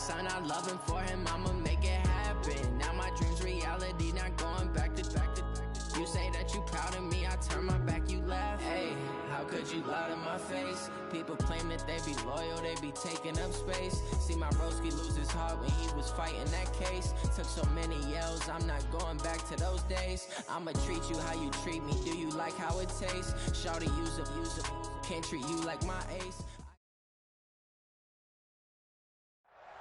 son, I love him for him, I'ma make it happen. Now my dream's reality, not going back to. You say that you proud of me, I turn my back, you laugh. Hey, how could you lie to my face? People claim that they be loyal, they be taking up space. See my broski lose his heart when he was fighting that case. Took so many yells, I'm not going back to those days. I'ma treat you how you treat me, do you like how it tastes? Shawty, use up, can't treat you like my ace.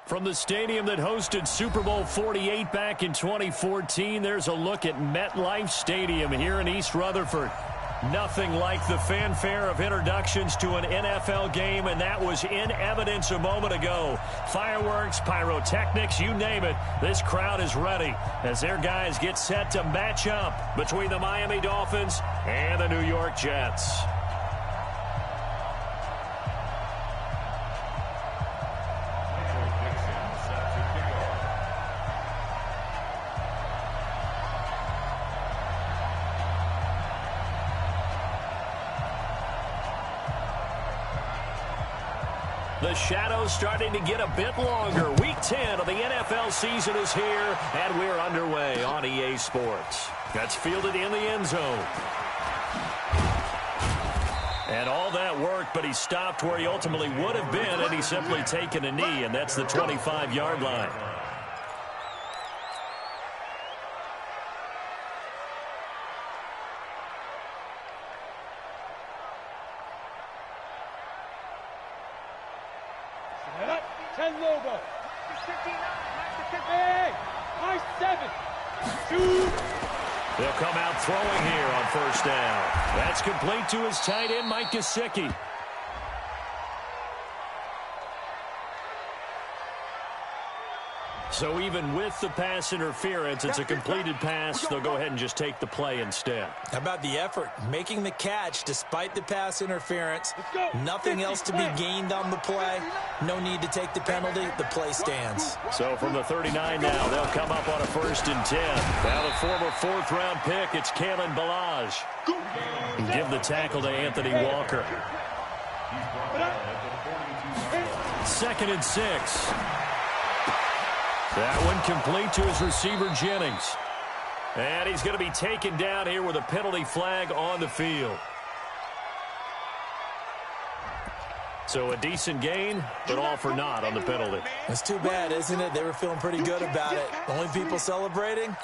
From the stadium that hosted Super Bowl 48 back in 2014, there's a look at MetLife Stadium here in East Rutherford. Nothing like the fanfare of introductions to an NFL game, and that was in evidence a moment ago. Fireworks, pyrotechnics, you name it. This crowd is ready as their guys get set to match up between the Miami Dolphins and the New York Jets. The shadow's starting to get a bit longer. Week 10 of the NFL season is here, and we're underway on EA Sports. That's fielded in the end zone. And all that work, but he stopped where he ultimately would have been, and he's simply taken a knee, and that's the 25-yard line. They'll come out throwing here on first down. That's complete to his tight end, Mike Gesicki. So even with the pass interference, it's a completed pass. They'll go ahead and just take the play instead. How about the effort? Making the catch despite the pass interference. Nothing else to be gained on the play. No need to take the penalty. The play stands. So from the 39 now, they'll come up on a 1st and 10. Now the former 4th-round pick, it's Kalen Ballage. Give the tackle to Anthony Walker. 2nd and 6. That one complete to his receiver, Jennings. And he's going to be taken down here with a penalty flag on the field. So a decent gain, but all for naught on the penalty. It's too bad, isn't it? They were feeling pretty good about it. Only people celebrating,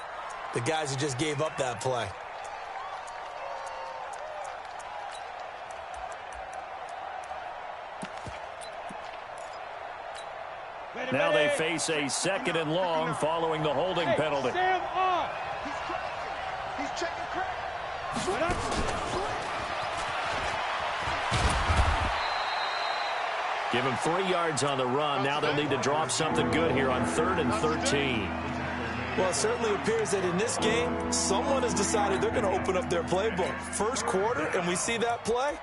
the guys who just gave up that play. Now they face a 2nd and long following the holding penalty. He's checking crack. Give him 3 yards on the run. Now they'll need to drop something good here on 3rd and 13. Well, it certainly appears that in this game, someone has decided they're going to open up their playbook. First quarter, and we see that play.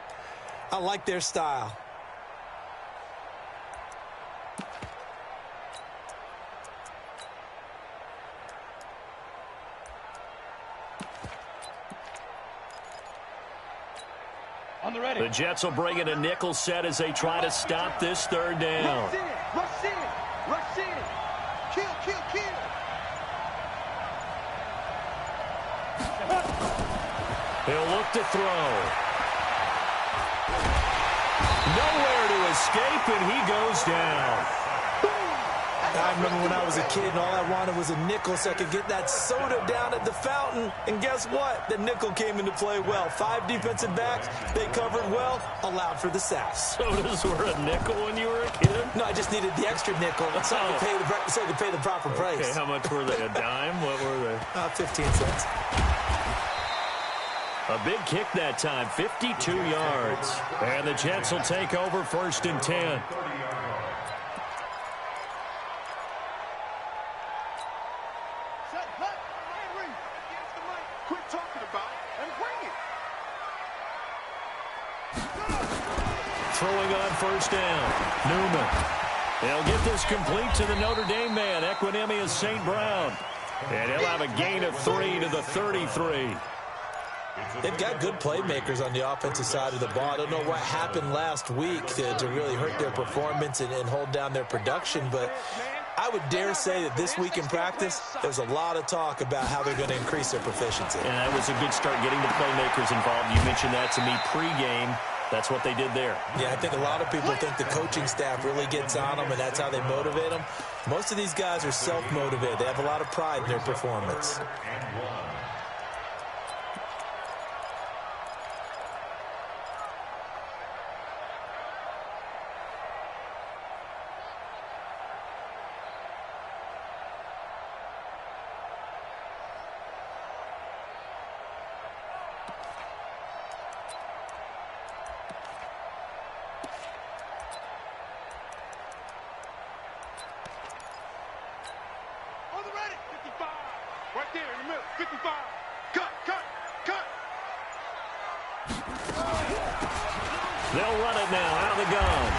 I like their style. The Jets will bring in a nickel set as they try to stop this 3rd down. Rush in. Kill. He'll look to throw. Nowhere to escape, and he goes down. I remember when I was a kid and all I wanted was a nickel so I could get that soda down at the fountain. And guess what? The nickel came into play well. 5 defensive backs. They covered well. Allowed for the sacks. Sodas were a nickel when you were a kid? No, I just needed the extra nickel so I could pay the proper price. Okay, how much were they? A dime? What were they? 15 cents. A big kick that time, 52 yards. And the Jets will take over 1st and 10. Throwing on 1st down. Newman. They'll get this complete to the Notre Dame man, Equanimous St. Brown. And he'll have a gain of 3 to the 33. They've got good playmakers on the offensive side of the ball. I don't know what happened last week to really hurt their performance and hold down their production, but I would dare say that this week in practice, there's a lot of talk about how they're going to increase their proficiency. And that was a good start getting the playmakers involved. You mentioned that to me pregame. That's what they did there. Yeah, I think a lot of people think the coaching staff really gets on them, and that's how they motivate them. Most of these guys are self-motivated. They have a lot of pride in their performance. Right there in the middle, 55. Cut. They'll run it now out of the gun.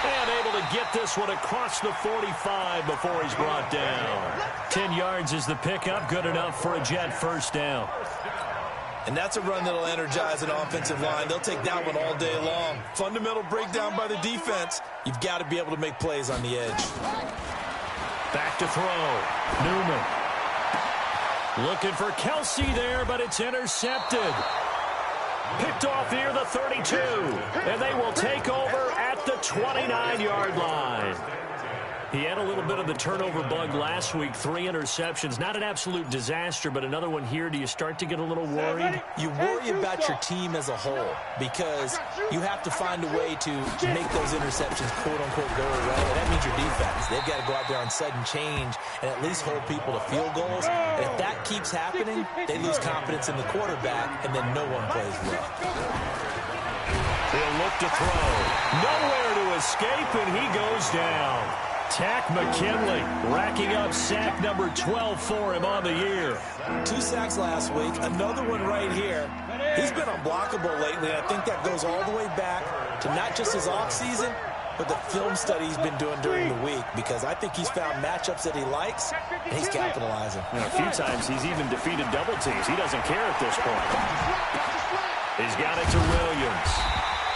And able to get this one across the 45 before he's brought down. 10 yards is the pickup, good enough for a Jet first down. And that's a run that'll energize an offensive line. They'll take that one all day long. Fundamental breakdown by the defense. You've got to be able to make plays on the edge. Back to throw. Newman. Looking for Kelsey there, but it's intercepted. Picked off near the 32. And they will take over at the 29-yard line. He had a little bit of the turnover bug last week, 3 interceptions. Not an absolute disaster, but another one here. Do you start to get a little worried? You worry about your team as a whole because you have to find a way to make those interceptions, quote-unquote, go away. And that means your defense. They've got to go out there on sudden change and at least hold people to field goals. And if that keeps happening, they lose confidence in the quarterback, and then no one plays well. He'll look to throw. Nowhere to escape, and he goes down. Tack McKinley racking up sack number 12 for him on the year. 2 sacks last week, another one right here. He's been unblockable lately, and I think that goes all the way back to not just his offseason, but the film study he's been doing during the week, because I think he's found matchups that he likes, and he's capitalizing. A few times he's even defeated double teams. He doesn't care at this point. He's got it to Williams.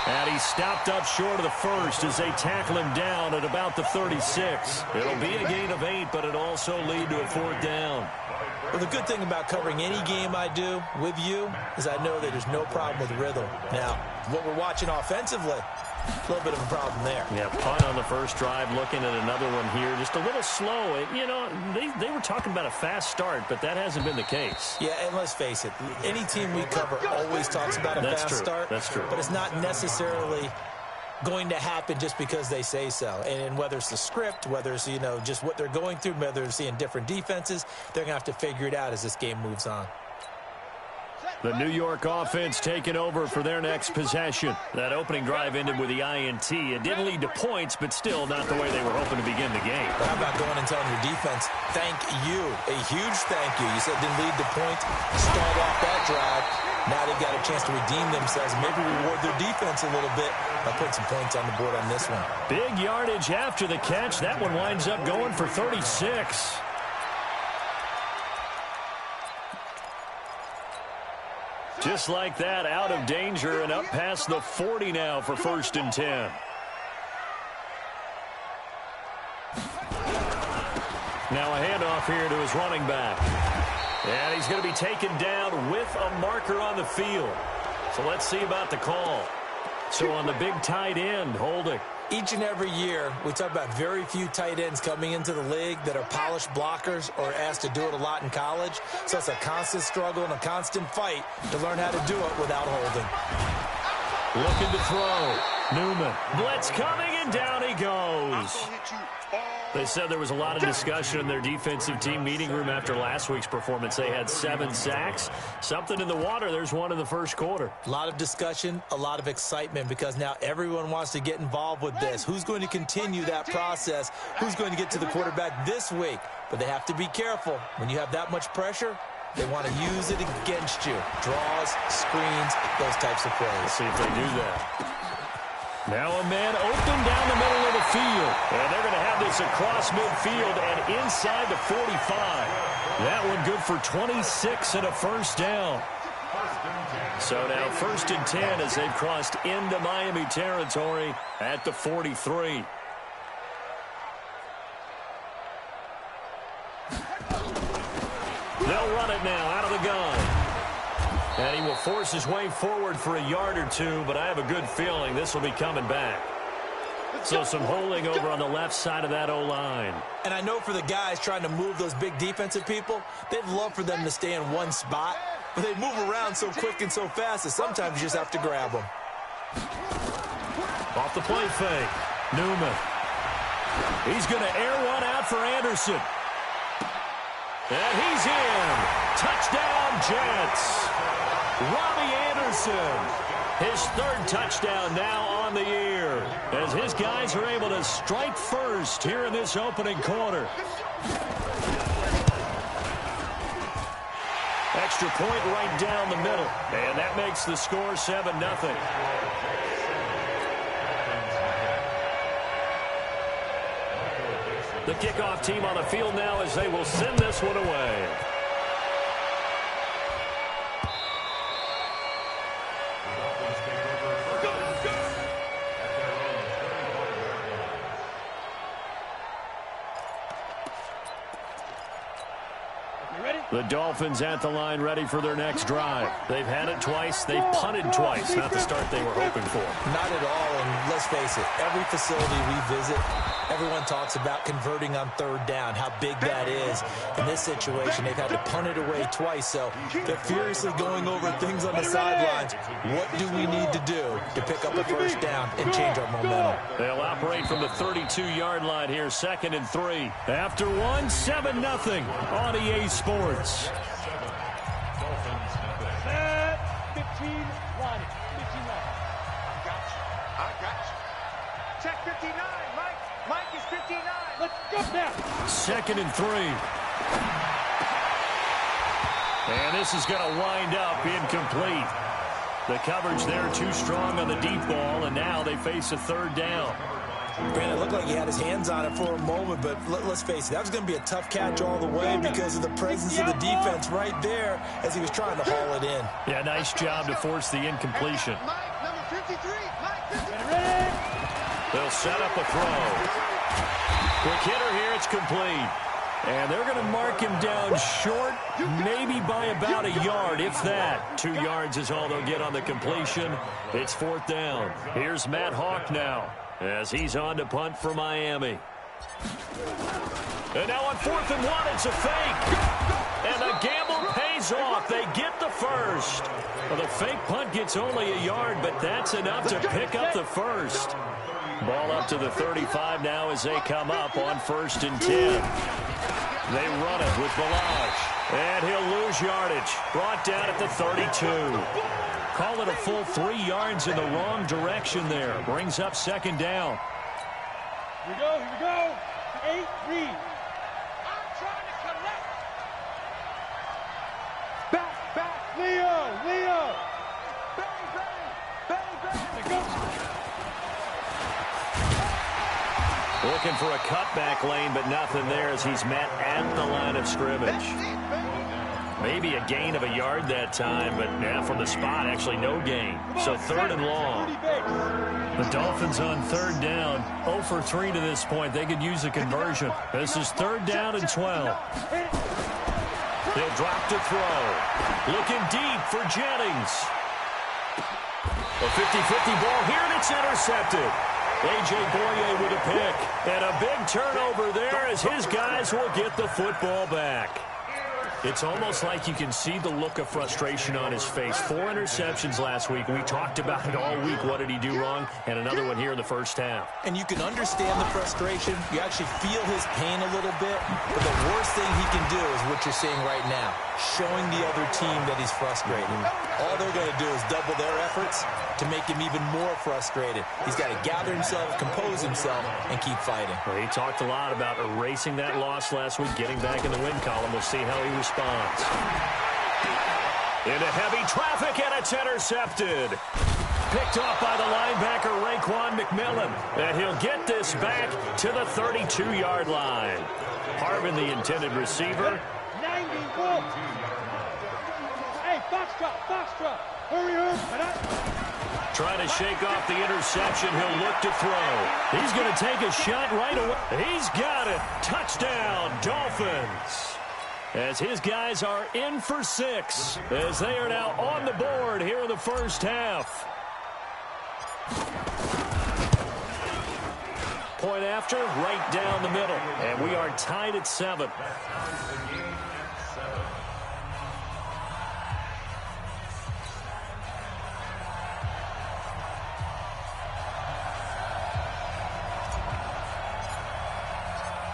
And he stopped up short of the first as they tackle him down at about the 36. It'll be a gain of 8, but it'll also lead to a 4th down. Well, the good thing about covering any game I do with you is I know that there's no problem with rhythm. Now, what we're watching offensively, a little bit of a problem there. Yeah, punt on the first drive, looking at another one here. Just a little slow. You know, they were talking about a fast start, but that hasn't been the case. Yeah, and let's face it, any team we cover always talks about a fast start. That's true. But it's not necessarily going to happen just because they say so. And whether it's the script, whether it's, you know, just what they're going through, whether they're seeing different defenses, they're going to have to figure it out as this game moves on. The New York offense taking over for their next possession. That opening drive ended with the INT. It didn't lead to points, but still not the way they were hoping to begin the game. How about going and telling your defense, thank you, a huge thank you. You said it didn't lead to points, start off that drive. Now they've got a chance to redeem themselves, maybe reward their defense a little bit by putting some points on the board on this one. Big yardage after the catch. That one winds up going for 36. Just like that, out of danger and up past the 40 now for 1st and 10. Now a handoff here to his running back. And he's going to be taken down with a marker on the field. So let's see about the call. So on the big tight end, holding. Each and every year, we talk about very few tight ends coming into the league that are polished blockers or asked to do it a lot in college. So it's a constant struggle and a constant fight to learn how to do it without holding. Looking to throw. Newman. Blitz coming, and down he goes. They said there was a lot of discussion in their defensive team meeting room after last week's performance. They had 7 sacks. Something in the water. There's one in the first quarter. A lot of discussion, a lot of excitement, because now everyone wants to get involved with this. Who's going to continue that process? Who's going to get to the quarterback this week? But they have to be careful. When you have that much pressure, they want to use it against you. Draws, screens, those types of plays. Let's see if they do that. Now a man open down the middle of the field. And they're going to have this across midfield and inside the 45. That one good for 26 and a 1st down. So now 1st and 10 as they've crossed into Miami territory at the 43. And he will force his way forward for a yard or two, but I have a good feeling this will be coming back. So some holding over on the left side of that O-line. And I know for the guys trying to move those big defensive people, they'd love for them to stay in one spot, but they move around so quick and so fast that sometimes you just have to grab them. Off the play fake, Newman. He's going to air one out for Anderson. And he's in. Touchdown, Jets. Robbie Anderson. His third touchdown now on the year as his guys are able to strike first here in this opening quarter. Extra point right down the middle, and that makes the score 7-0. The kickoff team on the field now as they will send this one away. The Dolphins at the line ready for their next drive. They've had it twice. They've punted twice. Not the start they were hoping for. Not at all, and let's face it, every facility we visit, everyone talks about converting on third down, how big that is. In this situation, they've had to punt it away twice, so they're furiously going over things on the sidelines. What do we need to do to pick up a first down and change our momentum? They'll operate from the 32-yard line here, 2nd and 3. After one, 7-0 on EA Sports. 15 line. 15 line. I got you. Check 59, Mike. Mike is 59. Let's go now. 2nd and 3. And this is going to wind up incomplete. The coverage there too strong on the deep ball, and now they face a third down. Brandon, it looked like he had his hands on it for a moment, but let's face it, that was going to be a tough catch all the way because of the presence of the defense right there as he was trying to haul it in. Yeah, nice job to force the incompletion. Mike, number 53. Mike, 53. They'll set up a throw. Quick hitter here, it's complete. And they're going to mark him down short, maybe by about a yard, if that. 2 yards is all they'll get on the completion. It's 4th down. Here's Matt Hawk now as he's on to punt for Miami. And now on 4th and 1, it's a fake. And the gamble pays off. They get the first. Well, the fake punt gets only a yard, but that's enough to pick up the first. Ball up to the 35 now as they come up on 1st and 10. They run it with Balaj. And he'll lose yardage. Brought down at the 32. Call it a full 3 yards in the wrong direction there. Brings up 2nd down. Here we go. 8 read. I'm trying to collect. Back, Leo. Bang. Looking for a cutback lane, but nothing there as he's met at the line of scrimmage. Maybe a gain of a yard that time, but yeah, from the spot, actually no gain. So 3rd and long. The Dolphins on 3rd down, 0 for 3 to this point. They could use a conversion. This is 3rd down and 12. They'll drop to throw. Looking deep for Jennings. A 50-50 ball here, and it's intercepted. A.J. Boye with a pick. And a big turnover there as his guys will get the football back. It's almost like you can see the look of frustration on his face. 4 interceptions last week. We talked about it all week. What did he do wrong? And another one here in the first half. And you can understand the frustration. You actually feel his pain a little bit. But the worst thing he can do is what you're seeing right now, showing the other team that he's frustrated. All they're going to do is double their efforts to make him even more frustrated. He's got to gather himself, compose himself, and keep fighting. Well, he talked a lot about erasing that loss last week, getting back in the win column. We'll see how he responds. Into heavy traffic, and it's intercepted. Picked off by the linebacker, Raekwon McMillan. And he'll get this back to the 32-yard line. Harvin, the intended receiver. 91. Hey, Foxtrot. Hurry. Trying to shake off the interception. He'll look to throw. He's going to take a shot right away. He's got it. Touchdown, Dolphins. as his guys are in for 6, as they are now on the board here in the first half. Point after, right down the middle, and we are tied at 7.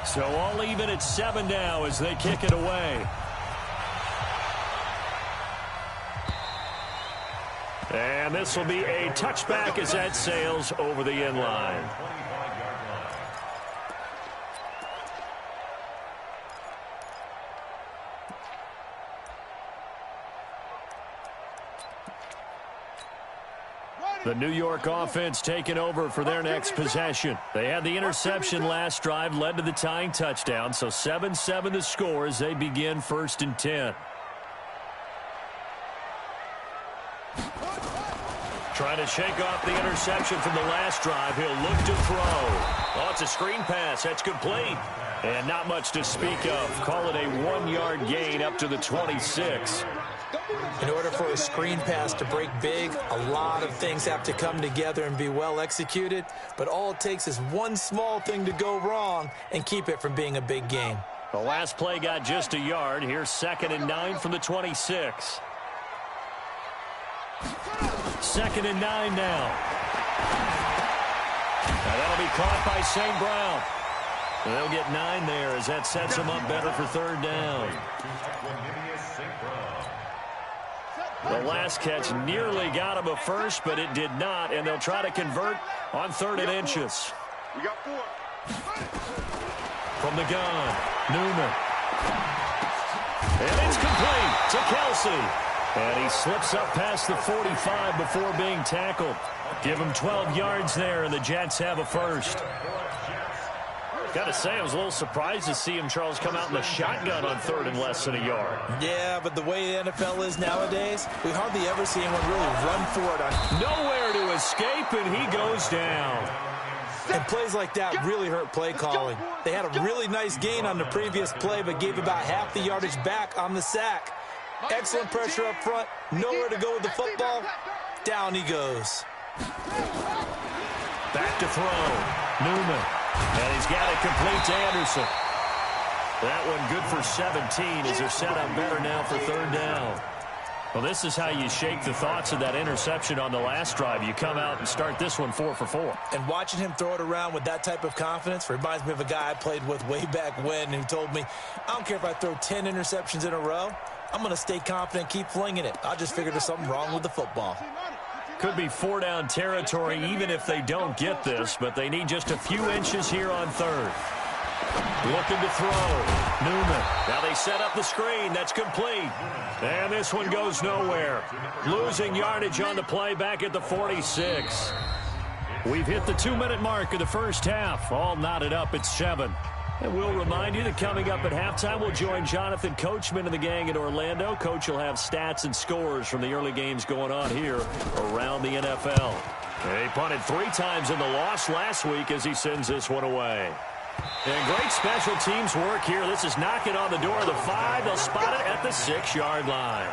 So all even at 7 now as they kick it away. And this will be a touchback as that sails over the end line. The New York offense taking over for their next possession. They had the interception last drive, led to the tying touchdown. So 7-7 the score as they begin 1st and 10. Trying to shake off the interception from the last drive. He'll look to throw. Oh, it's a screen pass. That's complete. And not much to speak of. Call it a 1-yard gain up to the 26. In order for a screen pass to break big, a lot of things have to come together and be well executed. But all it takes is one small thing to go wrong and keep it from being a big gain. The last play got just a yard. Here's 2nd and 9 from the 26. 2nd and 9 now. And that'll be caught by St. Brown. And they'll get 9 there as that sets them up better for 3rd down. The last catch nearly got him a first, but it did not, and they'll try to convert on 3rd and inches. We got 4. From the gun, Newman. And it's complete to Kelsey. And he slips up past the 45 before being tackled. Give him 12 yards there, and the Jets have a first. Got to say, I was a little surprised to see him, Charles, come out in the shotgun on 3rd and less than a yard. Yeah, but the way the NFL is nowadays, we hardly ever see anyone really run for it. Nowhere to escape, and he goes down. And plays like that really hurt play calling. They had a really nice gain on the previous play, but gave about half the yardage back on the sack. Excellent pressure up front, nowhere to go with the football. Down he goes. Back to throw, Newman. And he's got it complete to Anderson. That one good for 17 as they're set up better now for 3rd down. Well, this is how you shake the thoughts of that interception on the last drive. You come out and start this one 4 for 4. And watching him throw it around with that type of confidence reminds me of a guy I played with way back when who told me, I don't care if I throw 10 interceptions in a row. I'm going to stay confident, keep flinging it. I just figured there's something wrong with the football. Could be 4-down territory even if they don't get this, but they need just a few inches here on 3rd. Looking to throw. Newman. Now they set up the screen. That's complete. And this one goes nowhere. Losing yardage on the play back at the 46. We've hit the 2-minute mark of the first half. All knotted up at 7. And we'll remind you that coming up at halftime, we'll join Jonathan Coachman and the gang in Orlando. Coach will have stats and scores from the early games going on here around the NFL. He punted 3 times in the loss last week as he sends this one away. And great special teams work here. This is knocking on the door of the 5. They'll spot it at the 6-yard line.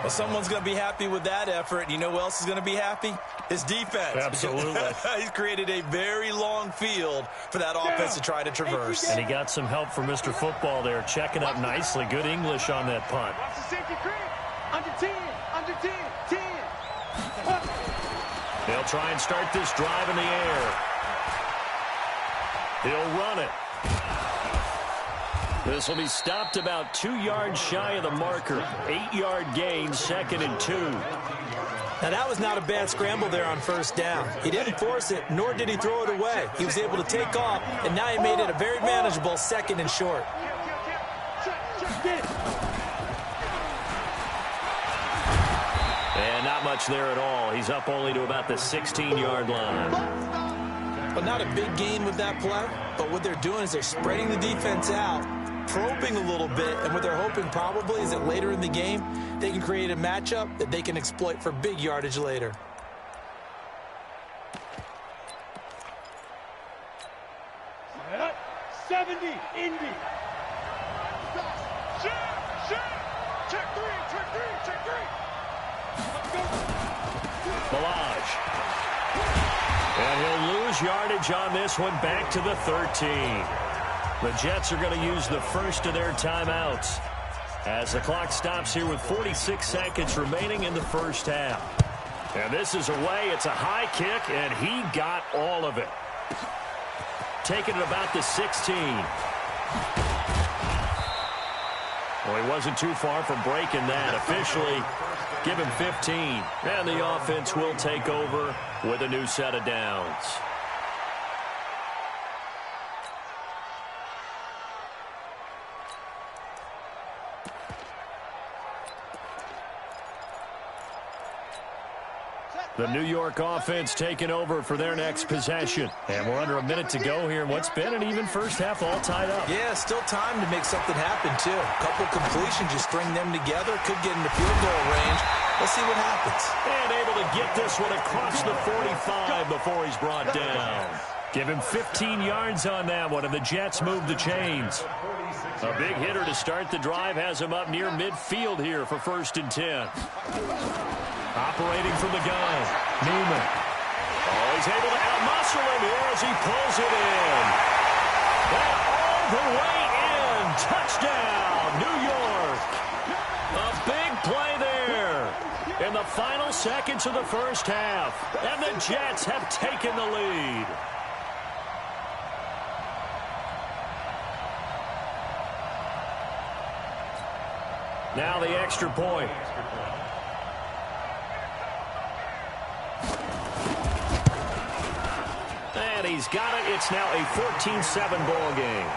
Well, someone's going to be happy with that effort. You know who else is going to be happy? His defense. Absolutely. He's created a very long field for that offense to try to traverse. And he got some help from Mr. Football there, checking up nicely. Good English on that punt. Watch the safety creep. Under 10, under 10, 10. They'll try and start this drive in the air. He'll run it. This will be stopped about 2 yards shy of the marker. 8-yard gain, 2nd and 2. Now, that was not a bad scramble there on 1st down. He didn't force it, nor did he throw it away. He was able to take off, and now he made it a very manageable 2nd and short. And not much there at all. He's up only to about the 16-yard line. But not a big gain with that play. But what they're doing is they're spreading the defense out, probing a little bit, and what they're hoping probably is that later in the game, they can create a matchup that they can exploit for big yardage later. Set up, 70, Indy. Shoot! Milage. And he'll lose yardage on this one, back to the 13. The Jets are going to use the first of their timeouts as the clock stops here with 46 seconds remaining in the first half. And this is away. It's a high kick, and he got all of it. Taking it about the 16. Well, he wasn't too far from breaking that. Officially, give him 15. And the offense will take over with a new set of downs. The New York offense taking over for their next possession. And we're under a minute to go here in what's been an even first half, all tied up. Yeah, still time to make something happen, too. A couple completions, you string them together, could get into field goal range. Let's see what happens. And able to get this one across the 45 before he's brought down. Give him 15 yards on that one, and the Jets move the chains. A big hitter to start the drive has him up near midfield here for 1st and 10. Operating from the gun, Newman. Oh, he's able to outmuscle him here as he pulls it in. And all the way in. Touchdown, New York. A big play there in the final seconds of the first half. And the Jets have taken the lead. Now the extra point. And he's got it. It's now a 14-7 ball game.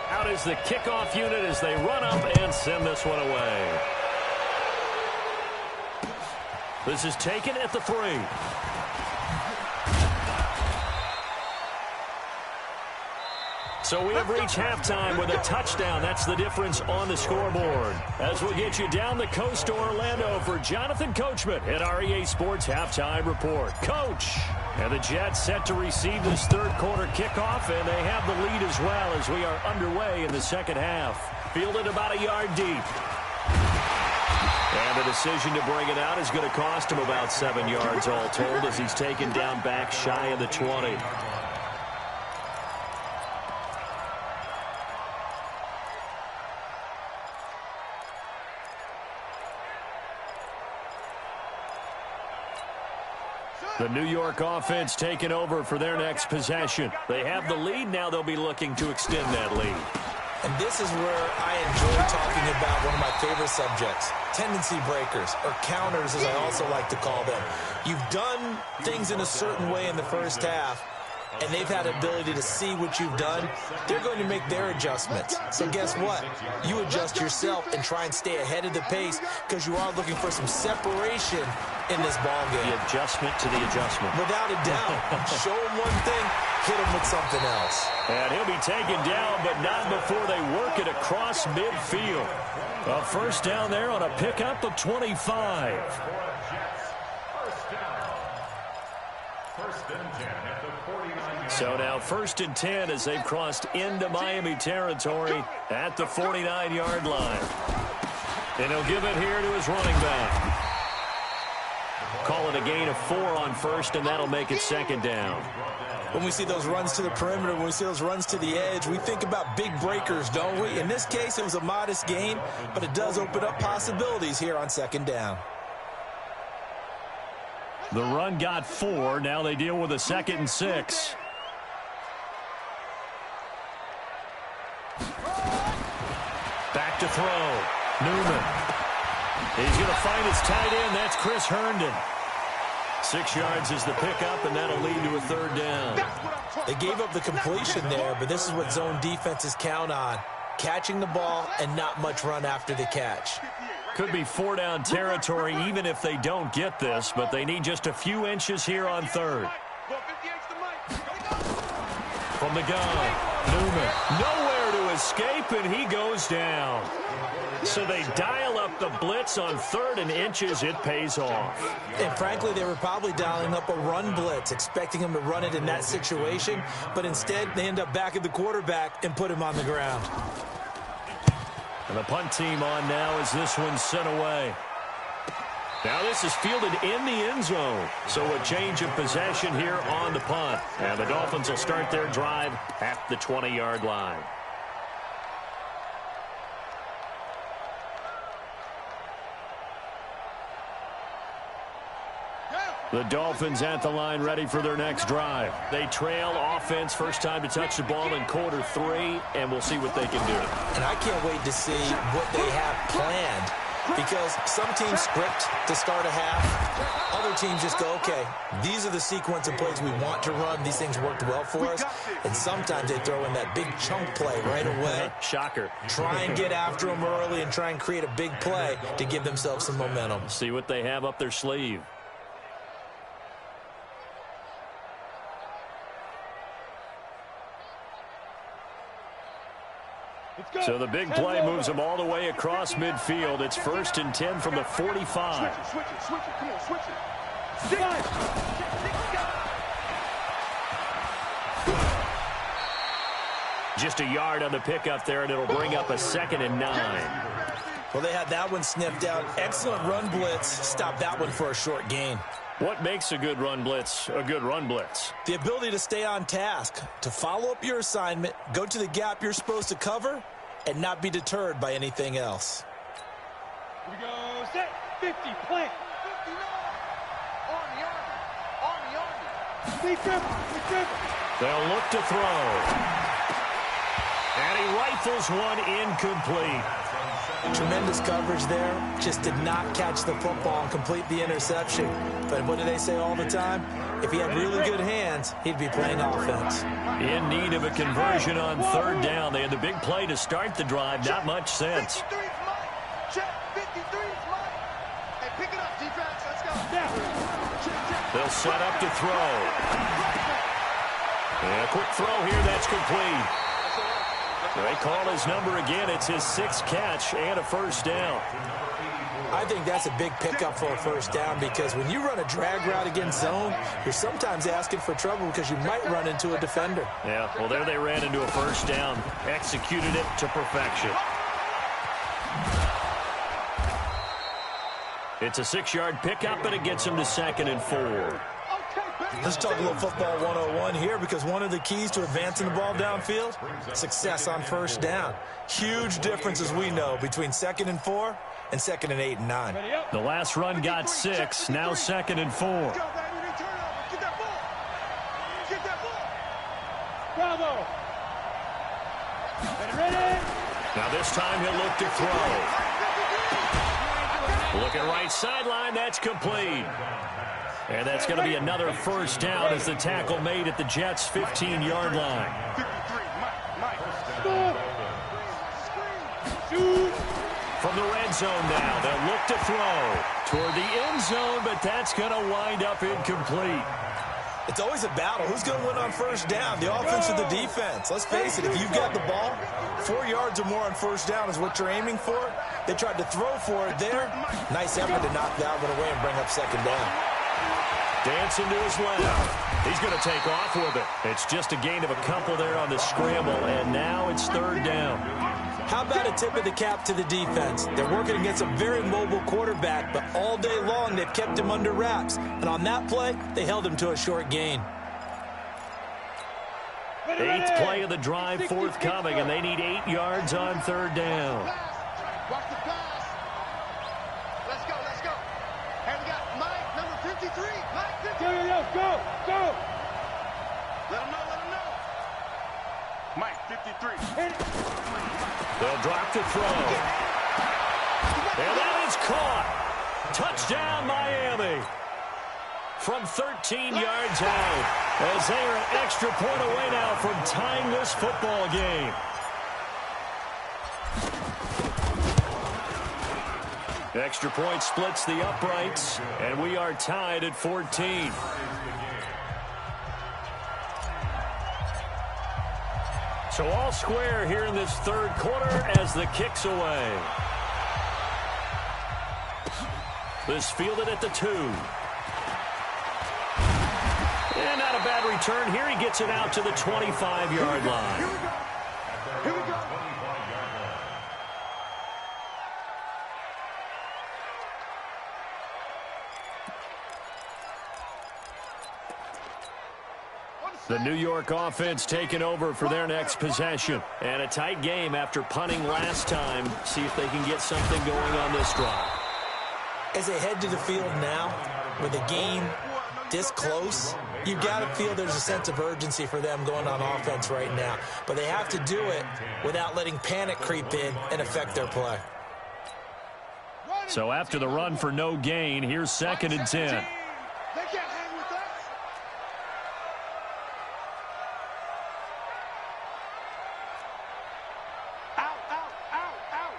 Out is the kickoff unit as they run up and send this one away. This is taken at the 3. So we have reached halftime with a touchdown. That's the difference on the scoreboard. As we'll get you down the coast to Orlando for Jonathan Coachman at our EA Sports Halftime Report. Coach! And the Jets set to receive this third quarter kickoff, and they have the lead as well as we are underway in the second half. Fielded about a yard deep. And the decision to bring it out is going to cost him about 7 yards all told as he's taken down back shy of the 20. The New York offense taking over for their next possession. They have the lead. Now they'll be looking to extend that lead. And this is where I enjoy talking about one of my favorite subjects, tendency breakers, or counters as I also like to call them. You've done things in a certain way in the first half, and they've had the ability to see what you've done. They're going to make their adjustments. So guess what? You adjust yourself and try and stay ahead of the pace because you are looking for some separation in this ball game. The adjustment to the adjustment. Without a doubt. Show them one thing, hit them with something else. And he'll be taken down, but not before they work it across midfield. A first down there on a pickup of 25. So now 1st and 10 as they've crossed into Miami territory at the 49-yard line. And he'll give it here to his running back. Call it a gain of 4 on first, and that'll make it 2nd down. When we see those runs to the perimeter, when we see those runs to the edge, we think about big breakers, don't we? In this case, it was a modest gain, but it does open up possibilities here on 2nd down. The run got 4. Now they deal with a 2nd and 6. Back to throw. Newman. He's going to find his tight end. That's Chris Herndon. 6 yards is the pickup, and that'll lead to a 3rd down. They gave up the completion there, but this is what zone defenses count on. Catching the ball and not much run after the catch. Could be 4-down territory even if they don't get this, but they need just a few inches here on 3rd. From the gun, Newman. Nowhere to escape, and he goes down. So they dial up the blitz on 3rd and inches. It pays off. And frankly, they were probably dialing up a run blitz, expecting him to run it in that situation. But instead, they end up back at the quarterback and put him on the ground. And the punt team on now as this one's sent away. Now this is fielded in the end zone. So a change of possession here on the punt. And the Dolphins will start their drive at the 20-yard line. The Dolphins at the line ready for their next drive. They trail offense, first time to touch the ball in quarter 3, and we'll see what they can do. And I can't wait to see what they have planned, because some teams script to start a half. Other teams just go, okay, these are the sequence of plays we want to run. These things worked well for us. And sometimes they throw in that big chunk play right away. Shocker. Try and get after them early and try and create a big play to give themselves some momentum. See what they have up their sleeve. So the big play moves them all the way across midfield. It's 1st and 10 from the 45. Switch it. Come on, switch it. Just a yard on the pickup there, and it'll bring up a 2nd and 9. Well, they had that one sniffed out. Excellent run blitz. Stop that one for a short gain. What makes a good run blitz a good run blitz? The ability to stay on task, to follow up your assignment, go to the gap you're supposed to cover, and not be deterred by anything else. Here we go. Set. 50. Plant. 59. On the army. They'll look to throw. And he rifles one incomplete. Tremendous coverage there. Just did not catch the football and complete the interception. But what do they say all the time? If he had really good hands, he'd be playing offense. In need of a conversion on 3rd down. They had the big play to start the drive. Not much sense. 53's Mike. Check. 53's Mike. Hey, pick it up, defense. Let's go. Yeah. They'll set up to throw. And a quick throw here. That's complete. They call his number again. It's his 6th catch and a 1st down. I think that's a big pickup for a 1st down, because when you run a drag route against zone, you're sometimes asking for trouble because you might run into a defender. Yeah, well, there they ran into a 1st down. Executed it to perfection. It's a 6-yard pickup, and it gets him to 2nd and 4. Let's talk a little football 101 here, because one of the keys to advancing the ball downfield, success on 1st down. Huge difference, as we know, between 2nd and 4 and 2nd and 8 and 9. The last run got 6, now 2nd and 4. Get that ball. Get that ball. Bravo. Ready. Now this time he'll look to throw. Looking right sideline, that's complete. And that's going to be another 1st down as the tackle made at the Jets' 15-yard line. 53, Mike. From the red zone now, they'll look to throw toward the end zone, but that's going to wind up incomplete. It's always a battle. Who's going to win on 1st down, the offense or the defense? Let's face it, if you've got the ball, 4 yards or more on 1st down is what you're aiming for. They tried to throw for it there. Nice effort to knock that one away and bring up 2nd down. Dancing to his left. He's going to take off with it. It's just a gain of a couple there on the scramble, and now it's 3rd down. How about a tip of the cap to the defense? They're working against a very mobile quarterback, but all day long they've kept him under wraps. And on that play, they held him to a short gain. 8th play of the drive forthcoming, and they need 8 yards on 3rd down. Watch the pass. Let's go. And we got Mike, number 53. Mike, 53. Go. Let him know. Mike, 53. They'll drop to throw. And that is caught. Touchdown, Miami. From 13 yards out, as they are an extra point away now from tying this football game. Extra point splits the uprights, and we are tied at 14. So all square here in this third quarter as the kick's away. This fielded at the 2. And not a bad return here. He gets it out to the 25-yard line. Here we go. The New York offense taking over for their next possession. And a tight game after punting last time. See if they can get something going on this drive. As they head to the field now, with a game this close, you've got to feel there's a sense of urgency for them going on offense right now. But they have to do it without letting panic creep in and affect their play. So after the run for no gain, here's 2nd and 10. They can't hang with us. Out, out, out, out.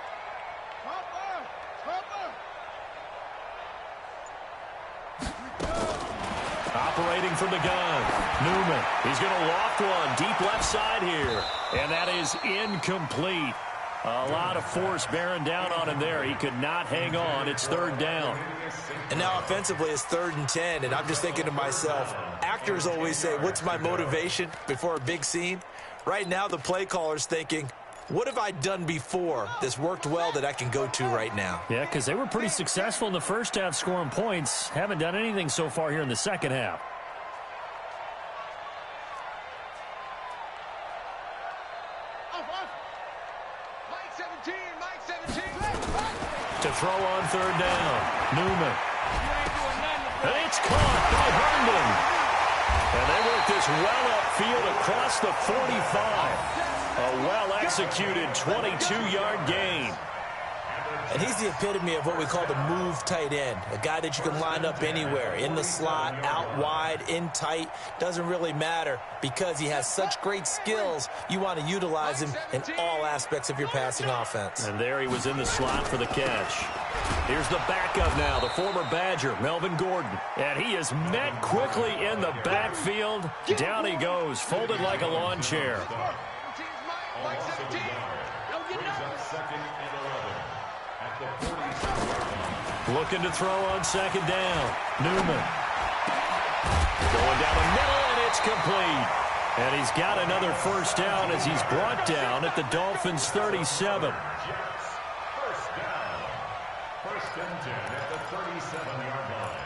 Operating from the gun, Newman. He's going to loft one deep left side here. And that is incomplete. A lot of force bearing down on him there. He could not hang on. It's 3rd down. And now offensively it's 3rd and 10. And I'm just thinking to myself, actors always say, what's my motivation before a big scene? Right now the play caller's thinking, what have I done before that's worked well that I can go to right now? Yeah, because they were pretty successful in the first half scoring points. Haven't done anything so far here in the second half. To throw on 3rd down, Newman. And it's caught by Herndon. And they work this well upfield across the 45. A well-executed 22-yard gain. And he's the epitome of what we call the move tight end. A guy that you can line up anywhere, in the slot, out wide, in tight. Doesn't really matter because he has such great skills. You want to utilize him in all aspects of your passing offense. And there he was in the slot for the catch. Here's the backup now, the former Badger, Melvin Gordon. And he is met quickly in the backfield. Down he goes, folded like a lawn chair. Looking to throw on 2nd down. Newman. Going down the middle, and it's complete. And he's got another 1st down as he's brought down at the Dolphins' 37. First down. 1st and 10 at the 37-yard line.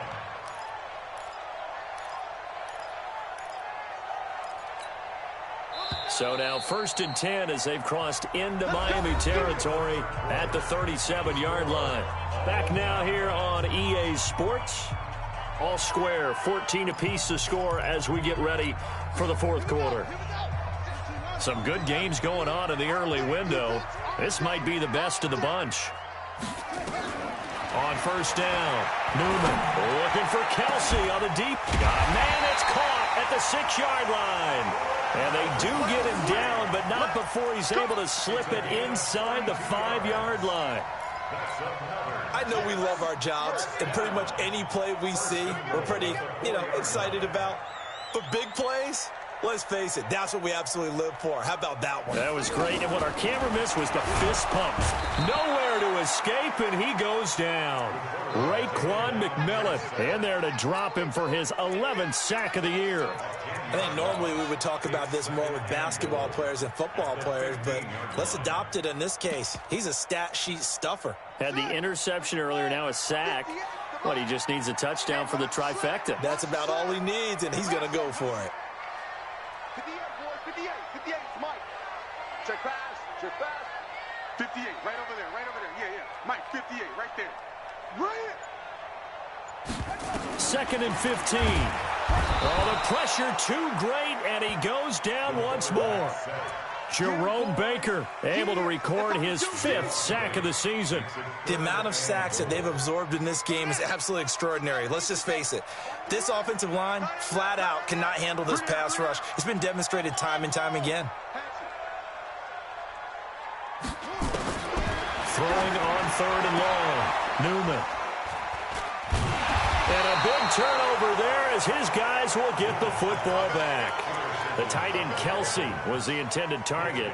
So now 1st and 10 as they've crossed into Miami territory at the 37-yard line. Back now here on EA Sports. All square, 14 apiece to score as we get ready for the 4th quarter. Some good games going on in the early window. This might be the best of the bunch. On 1st down, Newman looking for Kelsey on the deep. Got a man, it's caught at the 6-yard line. And they do get him down, but not before he's able to slip it inside the 5-yard line. I know we love our jobs, and pretty much any play we see, we're pretty, excited about. But big plays, let's face it, that's what we absolutely live for. How about that one? That was great, and what our camera missed was the fist pump. Nowhere to escape, and he goes down. Raekwon McMillan in there to drop him for his 11th sack of the year. I think normally we would talk about this more with basketball players and football players, but let's adopt it in this case. He's a stat sheet stuffer. Had the interception earlier, now a sack. He just needs a touchdown for the trifecta. That's about all he needs, and he's going to go for it. 58, Mike. Check pass. 58, right over there. Yeah. Mike, 58, right there. Right. 2nd and 15. Oh, the pressure too great, and he goes down once more. Jerome Baker able to record his 5th sack of the season. The amount of sacks that they've absorbed in this game is absolutely extraordinary. Let's just face it. This offensive line, flat out, cannot handle this pass rush. It's been demonstrated time and time again. Throwing on 3rd and long. Newman. And a big turnover there as his guys will get the football back. The tight end Kelsey was the intended target.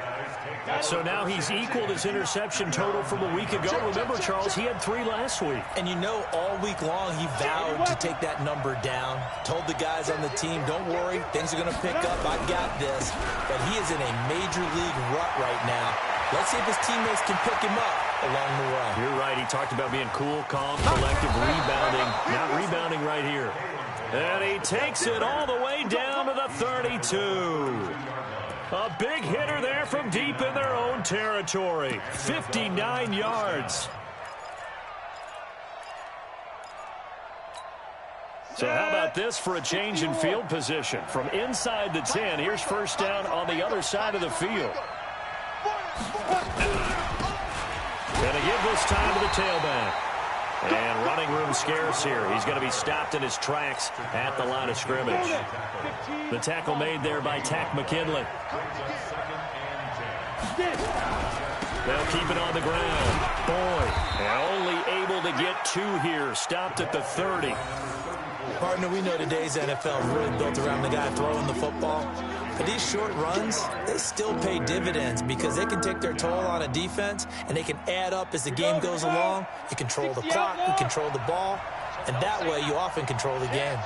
So now he's equaled his interception total from a week ago. Remember, Charles, he had 3 last week. And you know, all week long he vowed to take that number down. Told the guys on the team, don't worry, things are going to pick up. I got this. But he is in a major league rut right now. Let's see if his teammates can pick him up along the way. You're right. He talked about being cool, calm, collective, rebounding. Not rebounding right here. And he takes it all the way down to the 32. A big hitter there from deep in their own territory. 59 yards. So how about this for a change in field position? From inside the 10, here's first down on the other side of the field. Going to give this time to the tailback. And running room scarce here. He's going to be stopped in his tracks at the line of scrimmage. The tackle made there by Tack McKinley. They'll keep it on the ground. Boyd, only able to get 2 here. Stopped at the 30. Partner, we know today's NFL is really built around the guy throwing the football. But these short runs, they still pay dividends because they can take their toll on a defense and they can add up as the game goes along. You control the clock, you control the ball, and that way you often control the game.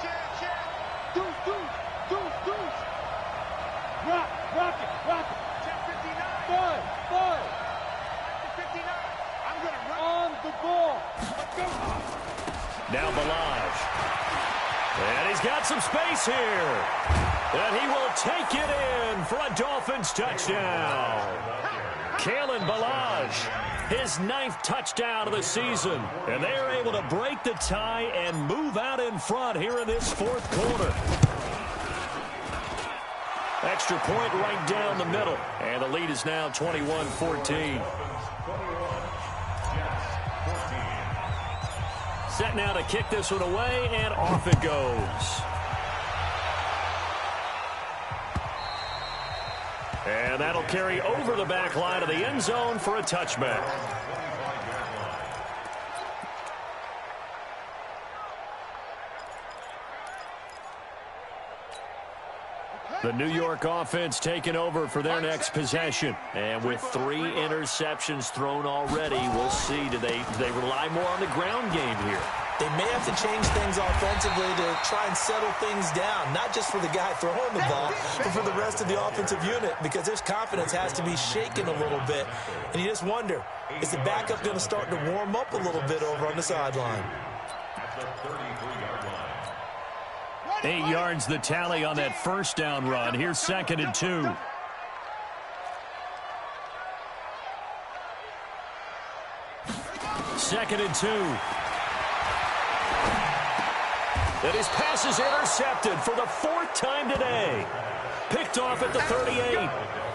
Rock it. 10-59. Boy. 59. I'm going to run on the ball. Let's go. Now Balaj. And he's got some space here. And he will take it in for a Dolphins touchdown. Kalen Balaj, his 9th touchdown of the season. And they are able to break the tie and move out in front here in this 4th quarter. Extra point right down the middle. And the lead is now 21-14. Set now to kick this one away, and off it goes. And that'll carry over the back line of the end zone for a touchback. The New York offense taking over for their next possession. And with 3 interceptions thrown already, we'll see. Do they rely more on the ground game here? They may have to change things offensively to try and settle things down, not just for the guy throwing the ball, but for the rest of the offensive unit, because their confidence has to be shaken a little bit. And you just wonder, is the backup going to start to warm up a little bit over on the sideline? 8 yards the tally on that first down run. Here's 2nd and 2. Second and 2. And his pass is intercepted for the 4th time today. Picked off at the 38.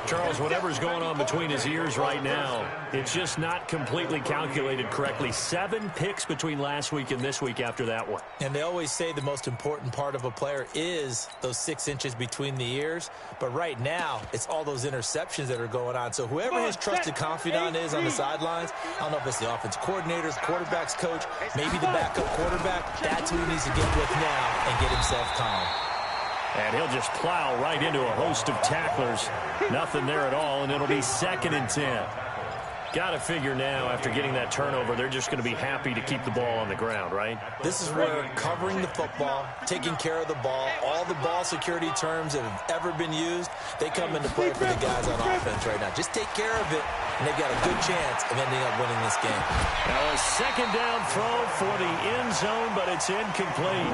Charles, whatever's going on between his ears right now, it's just not completely calculated correctly. 7 picks between last week and this week after that one. And they always say the most important part of a player is those 6 inches between the ears. But right now, it's all those interceptions that are going on. So whoever his trusted confidant is on the sidelines, I don't know if it's the offense coordinator, quarterback's coach, maybe the backup quarterback, that's who he needs to get with now and get himself calm. And he'll just plow right into a host of tacklers. Nothing there at all, and it'll be 2nd and 10. Got to figure now, after getting that turnover, they're just going to be happy to keep the ball on the ground, right? This is where covering the football, taking care of the ball, all the ball security terms that have ever been used, they come into play for the guys on offense right now. Just take care of it, and they've got a good chance of ending up winning this game. Now a 2nd down throw for the end zone, but it's incomplete.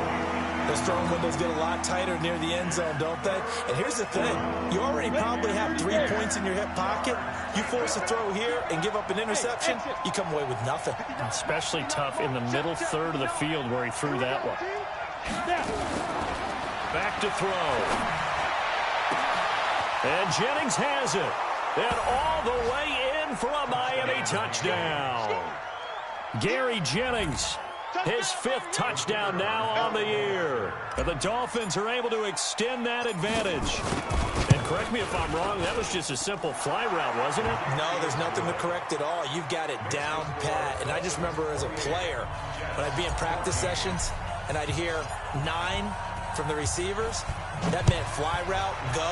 Those throwing windows get a lot tighter near the end zone, don't they? And here's the thing. You already probably have 3 points in your hip pocket. You force a throw here and give up an interception, you come away with nothing. Especially tough in the middle third of the field where he threw that one. Back to throw. And Jennings has it. And all the way in for a Miami touchdown. Gary Jennings, his 5th touchdown now on the year. And the Dolphins are able to extend that advantage. And correct me if I'm wrong, that was just a simple fly route, wasn't it? No, there's nothing to correct at all. You've got it down pat. And I just remember as a player, when I'd be in practice sessions, and I'd hear 9, from the receivers. That meant fly route, go.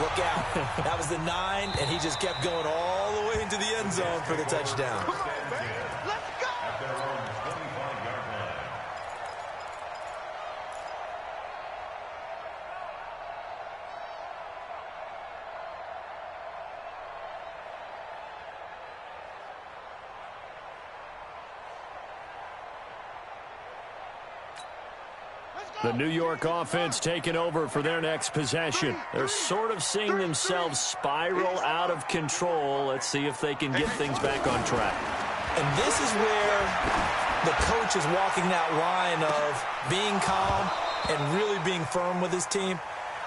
Look out. That was the 9, and he just kept going all the way into the end zone for the touchdown. Come on, man. Let's go. At their own 25-yard line. The New York offense taking over for their next possession. They're sort of seeing themselves spiral out of control. Let's see if they can get things back on track. And this is where the coach is walking that line of being calm and really being firm with his team.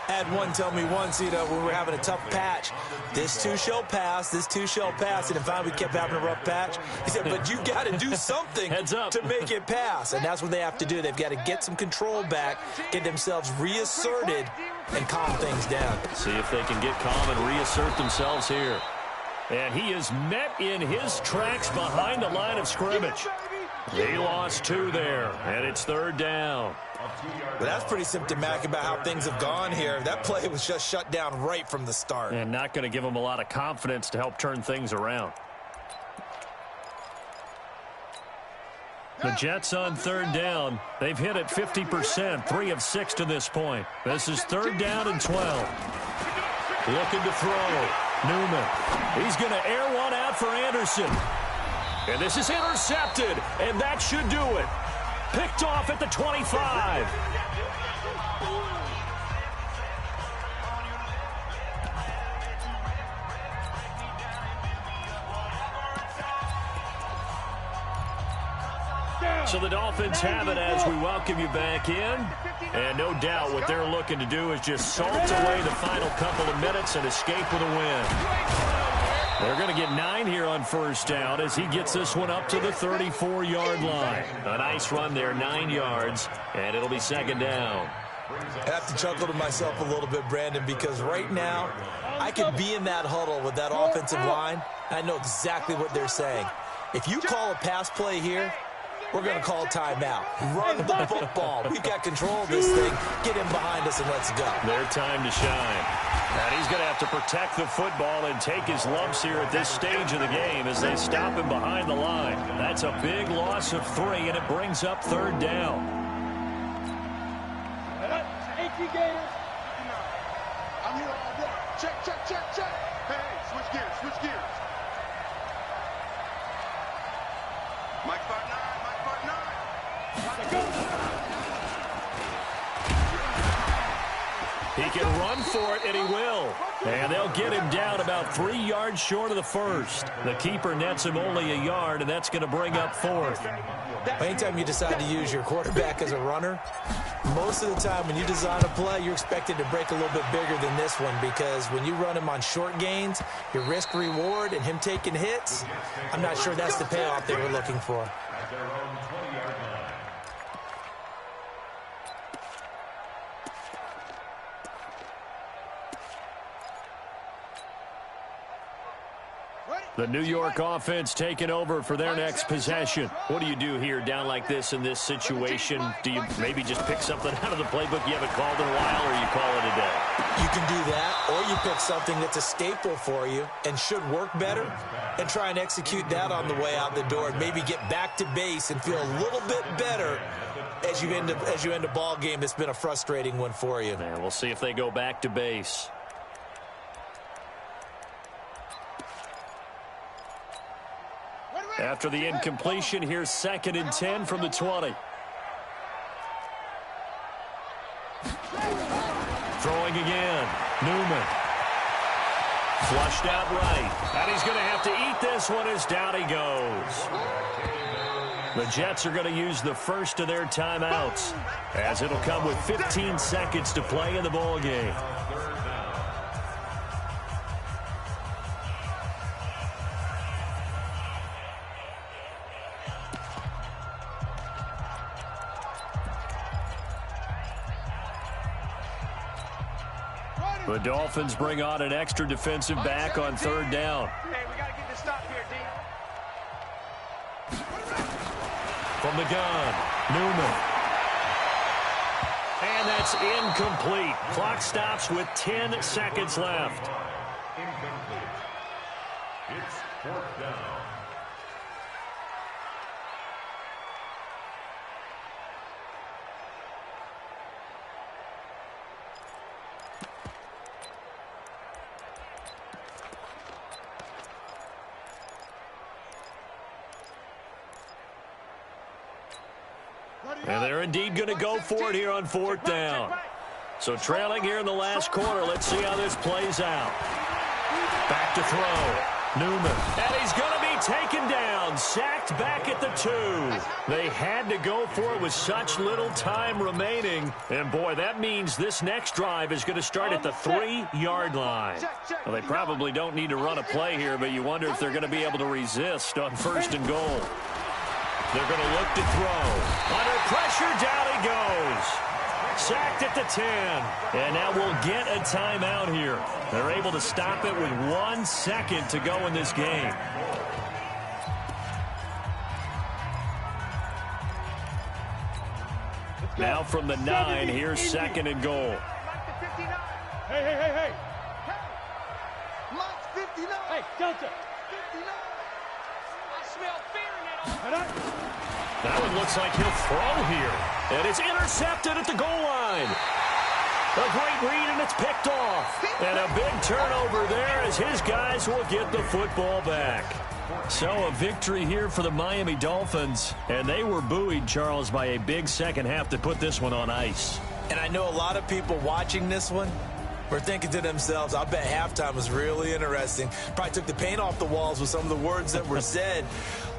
I had one tell me once, when we were having a tough patch, this too shall pass, this too shall pass. And finally we kept having a rough patch. He said, but you got to do something Heads up. to make it pass. And that's what they have to do. They've got to get some control back, get themselves reasserted, and calm things down. See if they can get calm and reassert themselves here. And he is met in his tracks behind the line of scrimmage. He lost 2 there, and it's 3rd down. But that's pretty symptomatic about how things have gone here. That play was just shut down right from the start. And not going to give him a lot of confidence to help turn things around. The Jets on 3rd down. They've hit it 50%, 3 of 6 to this point. This is 3rd down and 12. Looking to throw. Newman. He's going to air one out for Anderson. And this is intercepted, and that should do it. Picked off at the 25. So the Dolphins have it as we welcome you back in. And no doubt what they're looking to do is just salt away the final couple of minutes and escape with a win. They're going to get 9 here on 1st down as he gets this one up to the 34-yard line. A nice run there, 9 yards, and it'll be 2nd down. I have to chuckle to myself a little bit, Brandon, because right now I could be in that huddle with that offensive line. I know exactly what they're saying. If you call a pass play here, we're going to call timeout. Run the football. We've got control of this thing. Get him behind us and let's go. Their time to shine. And he's going to have to protect the football and take his lumps here at this stage of the game as they stop him behind the line. That's a big loss of 3, and it brings up 3rd down. I'm here all day. Check, check, check, check. Hey, switch gears, switch gears. Mike 5'9", Mike 5'9". He can run for it, and he will. And they'll get him down about 3 yards short of the first. The keeper nets him only a yard, and that's going to bring up 4th. Anytime you decide to use your quarterback as a runner, most of the time when you design a play, you're expected to break a little bit bigger than this one, because when you run him on short gains, your risk-reward and him taking hits, I'm not sure that's the payoff they were looking for. At their own 20-yard line. The New York offense taking over for their next possession. What do you do here down like this in this situation? Do you maybe just pick something out of the playbook you haven't called in a while, or you call it a day? You can do that, or you pick something that's a staple for you and should work better and try and execute that on the way out the door and maybe get back to base and feel a little bit better as you end a ball game that's been a frustrating one for you. And we'll see if they go back to base. After the incompletion, here's 2nd and 10 from the 20. Throwing again. Newman. Flushed out right. And he's going to have to eat this one as down he goes. The Jets are going to use the first of their timeouts, as it'll come with 15 seconds to play in the ball game. The Dolphins bring on an extra defensive back on 3rd down. Hey, we got to get this stop here, D. From the gun, Newman. And that's incomplete. Clock stops with 10 seconds left. Incomplete. It's fourth down. And they're indeed going to go for it here on fourth down. So trailing here in the last quarter. Let's see how this plays out. Back to throw. Newman. And he's going to be taken down. Sacked back at the 2. They had to go for it with such little time remaining. And, boy, that means this next drive is going to start at the 3-yard line. Well, they probably don't need to run a play here, but you wonder if they're going to be able to resist on first and goal. They're going to look to throw. Under pressure, down he goes. Sacked at the 10. And now we'll get a timeout here. They're able to stop it with 1 second to go in this game. Now from the 9, here's second and goal. Hey. Mike's 59. Hey, Delta. 59. I smell fear in that. That one looks like he'll throw here. And it's intercepted at the goal line. A great read, and it's picked off. And a big turnover there as his guys will get the football back. So a victory here for the Miami Dolphins. And they were buoyed, Charles, by a big second half to put this one on ice. And I know a lot of people watching this one were thinking to themselves, I bet halftime was really interesting. Probably took the paint off the walls with some of the words that were said.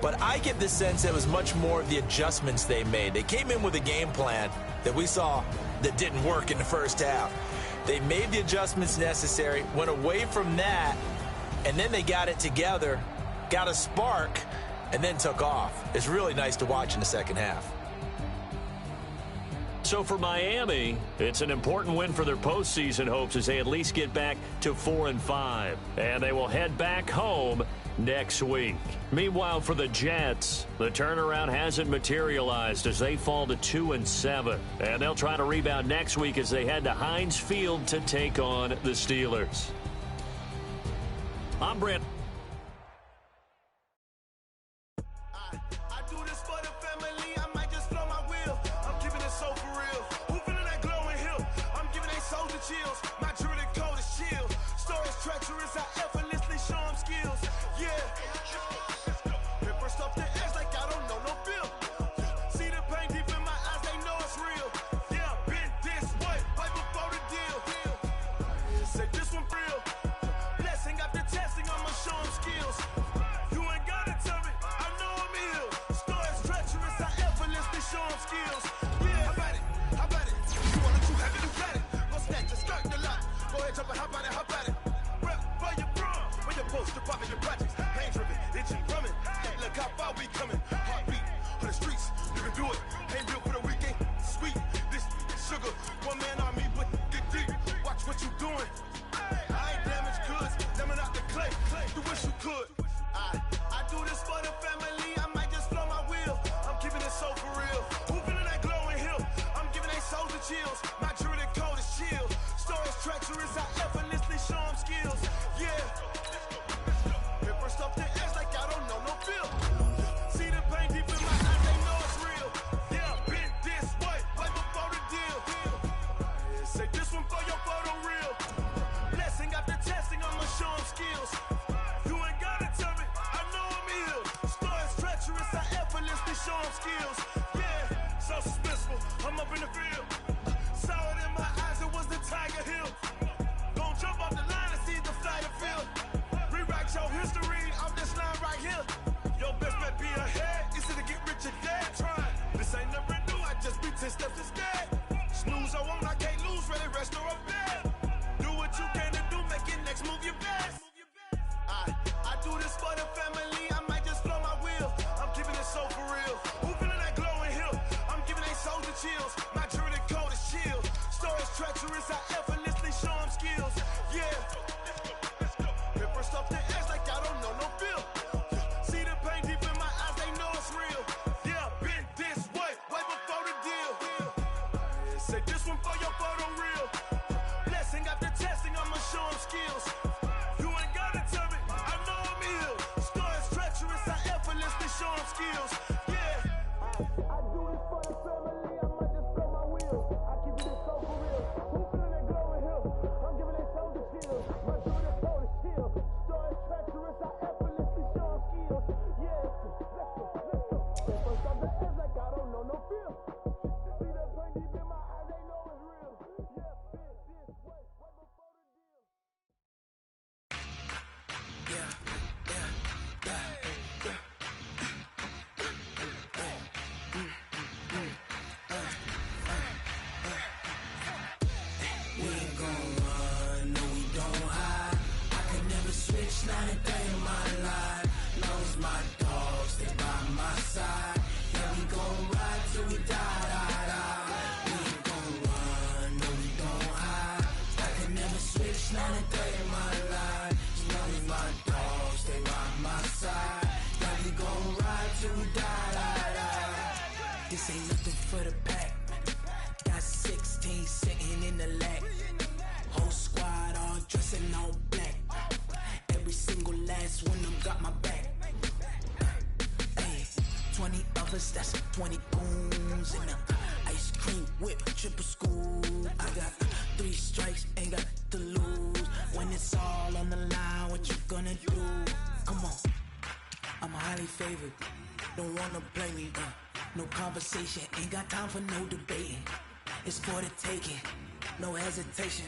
But I get the sense it was much more of the adjustments they made. They came in with a game plan that we saw that didn't work in the first half. They made the adjustments necessary, went away from that, and then they got it together, got a spark, and then took off. It's really nice to watch in the second half. So for Miami, it's an important win for their postseason hopes as they at least get back to 4-5. And they will head back home next week. Meanwhile, for the Jets, the turnaround hasn't materialized as they fall to 2-7. And they'll try to rebound next week as they head to Heinz Field to take on the Steelers. I'm Brent. Say this one for your That's 20 goons in the ice cream whip, triple scoop. I got 3 strikes, ain't got to lose. When it's all on the line, what you gonna do? Come on, I'm highly favored. Don't wanna blame me, no conversation, ain't got time for no debating. It's for the taking, no hesitation,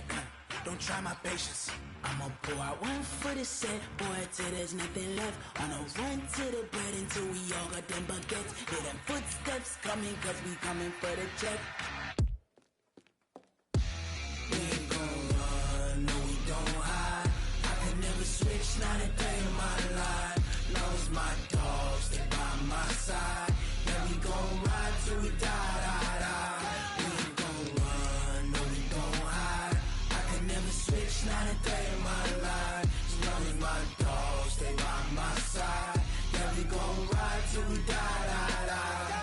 don't try my patience. I'ma pour out one for the set, boy, till there's nothing left. On a run to the bread until we all got them baguettes. Hear them footsteps coming, cause we coming for the check. We ain't gon' run, no we don't hide. I can never switch, not a day in my life. Knows my dogs, they by my side. Yeah, we gon' ride till we die, die, die. We ain't gon' run, no we don't hide. I can never switch, not a day in my life. As long as my dogs stay by my side. Yeah, we gon' ride till we die, die, die.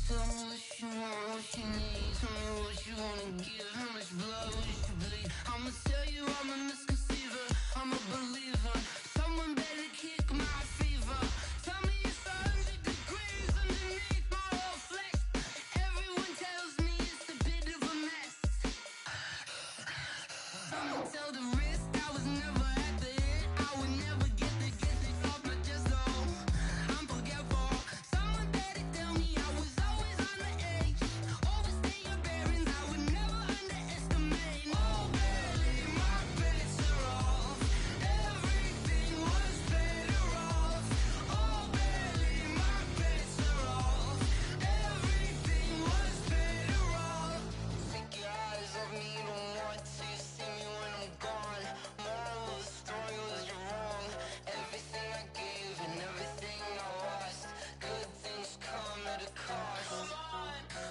Tell me what you want, what you need. Tell me what you wanna give. How much blood would you bleed? I'ma tell you I'm a misconceiver. I'm a believer. Someone better kick my fever. Tell me it's 100 degrees underneath my whole flesh. Everyone tells me it's a bit of a mess. Someone tell the risk I was never at the end. I would never get this off my chest though. I'm forgetful. Someone better tell me I was always on the edge. Overstay your bearings, I would never underestimate. Oh baby, my bets are off. Everything was better off. Oh baby, my bets are off. Everything was better off. Take your eyes off me, don't want to see me when I'm gone. Moral of the story was you're wrong. Everything I gave and everything I lost. Good things come at a cost.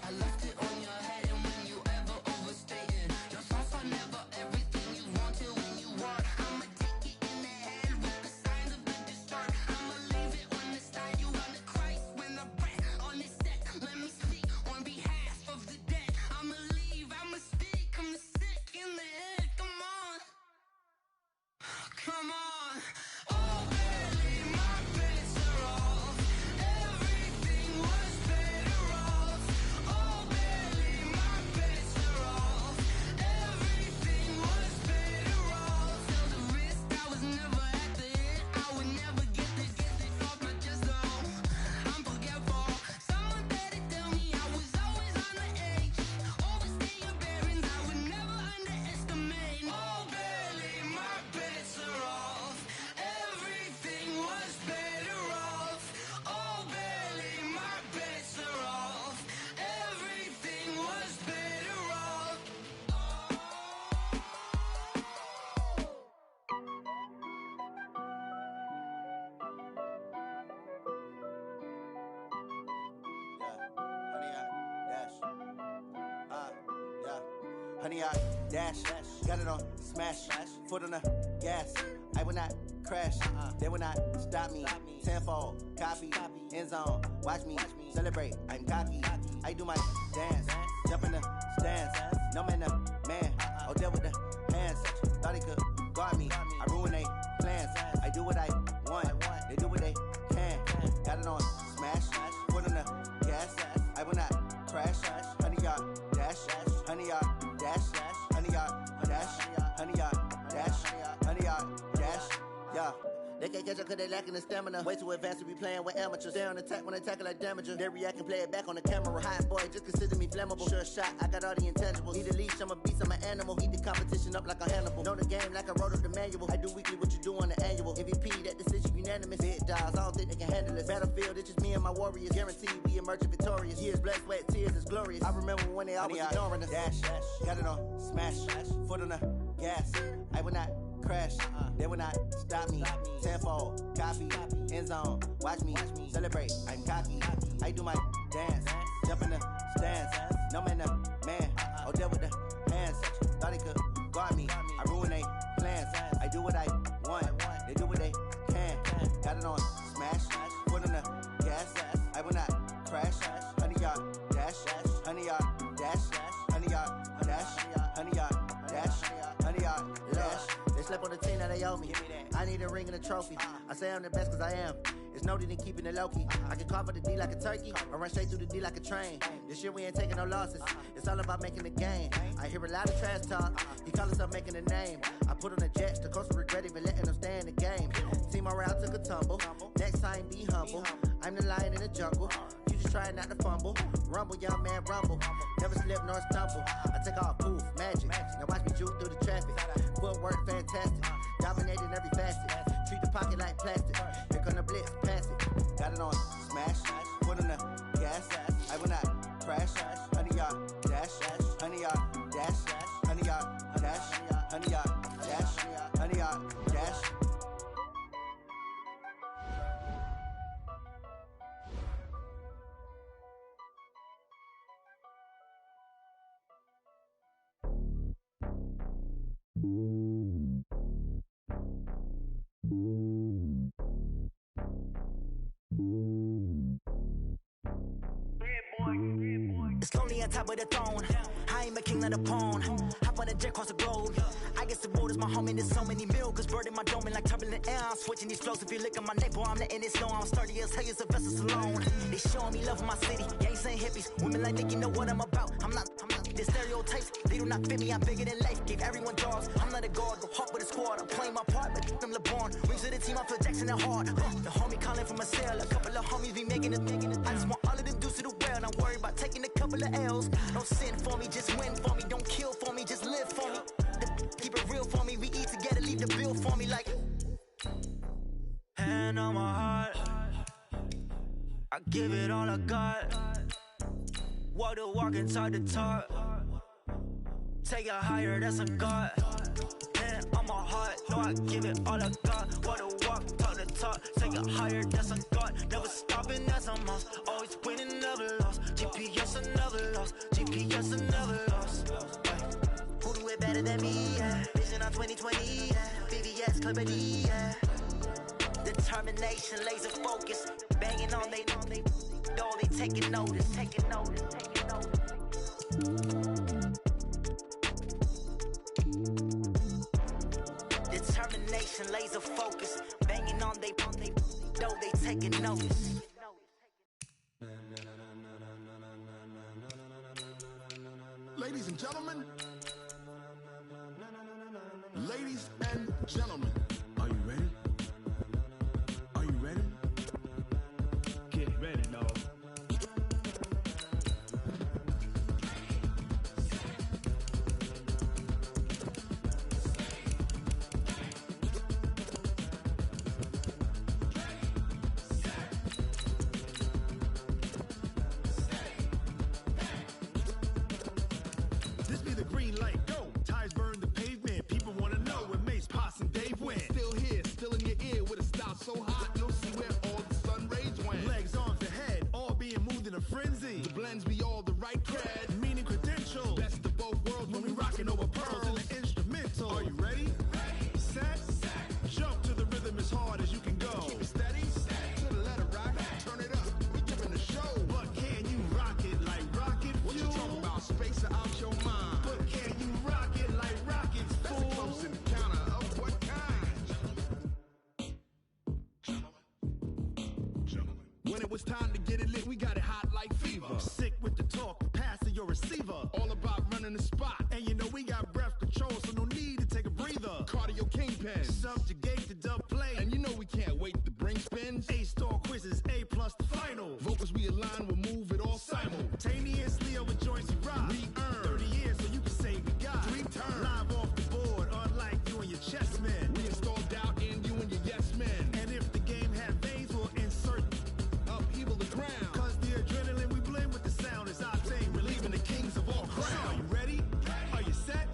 I left it on your head, and when you ever overstay it, your thoughts are never everything you wanted when you want. I'ma take it in the head with the signs of the distort. I'ma leave it on the side. You on the Christ when the breath on this set. Let me speak on behalf of the dead. I'ma leave, I'ma speak. I'm sick in the head. Come on, come on. Oh baby, my bets are off. Everything was better off. Oh baby, my bets are off. Everything was better off. Tell the risk I was never at the end. I would never get this off my chest though. I'm forgetful. Someone better tell me I was always on the edge. Overstay your bearings, I would never underestimate. Oh baby, my bets are off. Everything was better off. Oh baby, my bets are off. Everything was better off. Honey, I dash, got it on smash, foot on the gas. I will not crash, they will not stop me. Tenfold, copy, end zone, watch me celebrate. I'm cocky, I do my dance, jump in the stands. No man, the man, oh, there with the hands. Thought he could guard me, I ruin they plans. I do what I want, they do what they can. Got it on smash, foot on the gas. I will not crash, honey, y'all dash, honey, y'all dash, honey, y'all dash, honey, y'all dash, honey, y'all dash, yeah. They can't catch up cause they lacking the stamina. Way too advanced to be playing with amateurs. They on attack when they tackle like damager. They react and play it back on the camera. Hot boy, just consider me flammable. Sure shot, I got all the intangibles. Need a leash, I'm a beast, I'm an animal. Heat the competition up like a Hannibal. Know the game like I wrote up the manual. I do weekly what you do on the annual. MVP, that decision unanimous. Big dogs, I don't think they can handle this. Battlefield, it's just me and my warriors. Guaranteed we emerging victorious. Years, blood, sweat, tears, it's glorious. I remember when they always ignoring us. Dash, got it on smash, foot on the gas. I will not crash, they will not stop me. Tenfold, copy, end zone, watch me celebrate. I'm cocky, I do my dance, jump in the stands. No man, the man, oh, there with the hands. Thought he could guard me, I ruin they plans. I do what I want, they do what they can. Got it on smash, foot on the gas. I will not crash, honey, y'all dash, honey, y'all dash. slept on the team that they owe me. I need a ring and a trophy. I say I'm the best cause I am. It's noted in keeping it low-key. I can carve up the D like a turkey, or run straight through the D like a train. This year we ain't taking no losses. It's all about making the game. I hear a lot of trash talk. He call himself making a name. I put on the Jets. The coach will regret even letting them stay in the game. Team morale took a tumble. Next time be humble. I'm the lion in the jungle. You just trying not to fumble. Rumble, young man, rumble. Never slip nor stumble. I take off, poof, magic. Now watch me juke through the traffic. Footwork fantastic. Dominating every facet. Treat the pocket like plastic. Here come the blitz, pass it. Got it on smash. Put on the gas. I will not crash. 100 yard dash. 100 yard dash. 100 yard dash. 100 yard dash. 100 yard dash. It's lonely on top of the throne. I ain't a king of the pawn. Hop on a jet across the globe. I guess the road is my home and there's so many milk. Cause bird in my dome and like turbulent air. I'm switching these flows. If you look at my neck, boy, I'm letting it slow. I'm sturdy as hell as a vessel alone. They showing me love for my city. Gangs and hippies. Women like Nick, you know what I'm about. I'm not the stereotypes. They do not fit me. I'm bigger than life. Gave everyone jobs. I'm not a guard. Go hard with a squad. I'm playing my part, but I'm LeBron. Rings of the team, I feel Jackson and hard. The homie calling from a cell. A couple of homies be making it. I just want all of them dudes to do well. Not worry about taking a couple of L's. Don't sin for me, just win for me. Don't kill for me, just live for me. Keep it real for me. We eat together, leave the bill for me like. Hand on my heart, I give it all I got. Walk the walk and talk the talk. Take it higher, that's a God. Hand on my heart, no, I give it all I got. Walk the walk, talk the talk. Take it higher, that's a God. Never stopping, that's a must. Always winning, never lost. GPS, I never lost. GPS, I never lost. Who do it better than me? Yeah. Vision on 2020. Yeah. VVS, Clippity. Yeah. Determination, laser focus. Banging on they door, they taking notice. Taking notice. Taking notice. Determination, laser focus. Banging on they door, they taking notice. Ladies and gentlemen, ladies and gentlemen, are you ready? Are you ready? Get ready, dog. This be the green light, go. Tires burn the pavement. People want to know where Mace, Potts, and Dave went. Still here, still in your ear with a style so hot, you'll see where all the sun rays went. Legs, arms, and head, all being moved in a frenzy. The blends be all the right cred, meaning credentials. Best of both worlds when we rocking over pearls in the instrumental. Are you ready? Set, jump to the rhythm as hard as you can go. Keep it steady, to the letter rock, turn it up, we giving the show. But can you rock it like rocket fuel? What you talking about, space out your mind? But can you rock it like rockets, fool? That's a close encounter of what kind? Gentlemen. When it was time to get it lit, we got it hot like fever. Sick with the talk, passing your receiver. All about running the spot. And you know we got breath control, so no need to take a breather. Cardio kingpin, subjugate the dub play. And you know we can't wait to bring spins. A-star quizzes, A+ the final. Vocals we align, we'll move it all simultaneously over joints we rock. We earn 30 years, so you can say we got 3 turns. Live off the board, unlike you and your chess men. We install doubt in you and your yes men. And if the game had veins, we'll insert upheaval the ground. Cause the adrenaline we blend with the sound is our thing, relieving the kings of all crowns. So are you ready? Are you set?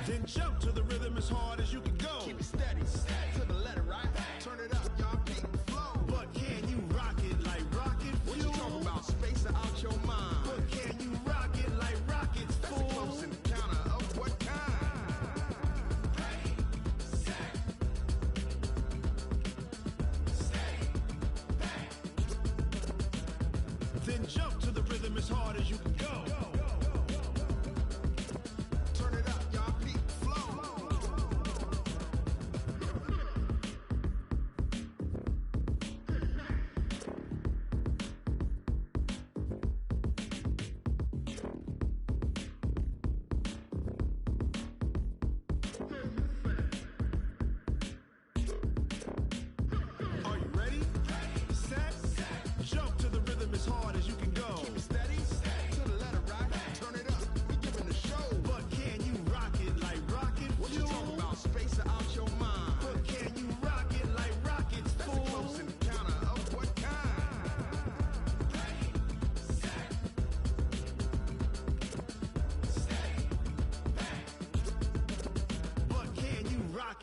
Then jump to the rhythm as hard as you can go. Keep it steady, to the letter right. Turn it up, y'all keep the flow. But can you rock it like rocket fuel? What you talking about, space out your mind? But can you rock it like rockets, fool? That's a close encounter of what kind? Ready, set, steady, back. Then jump to the rhythm as hard as you can go. Turn it up, y'all peep flow.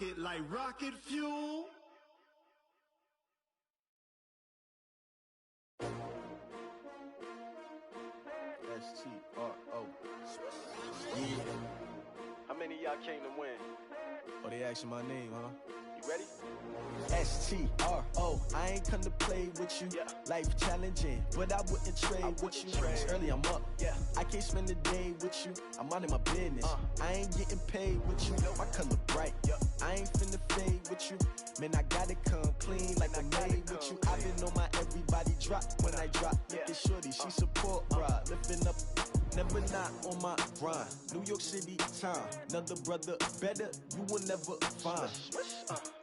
rocket like rocket fuel. S-T-R-O. Yeah. How many of y'all came to win? Oh, they asking my name, huh? You ready? S-T-R-O. I ain't come to play with you. Life challenging, but I wouldn't trade with you. Early I'm up. I can't spend the day with you. I'm minding my business. I ain't getting paid with you. My color bright. I ain't finna fade with you. Man, I gotta come clean like I made with you. I been on my everybody drop when I drop. Look at shorty, she support ride. Lifting up, never not on my grind. New York City time, another brother better, you will never find.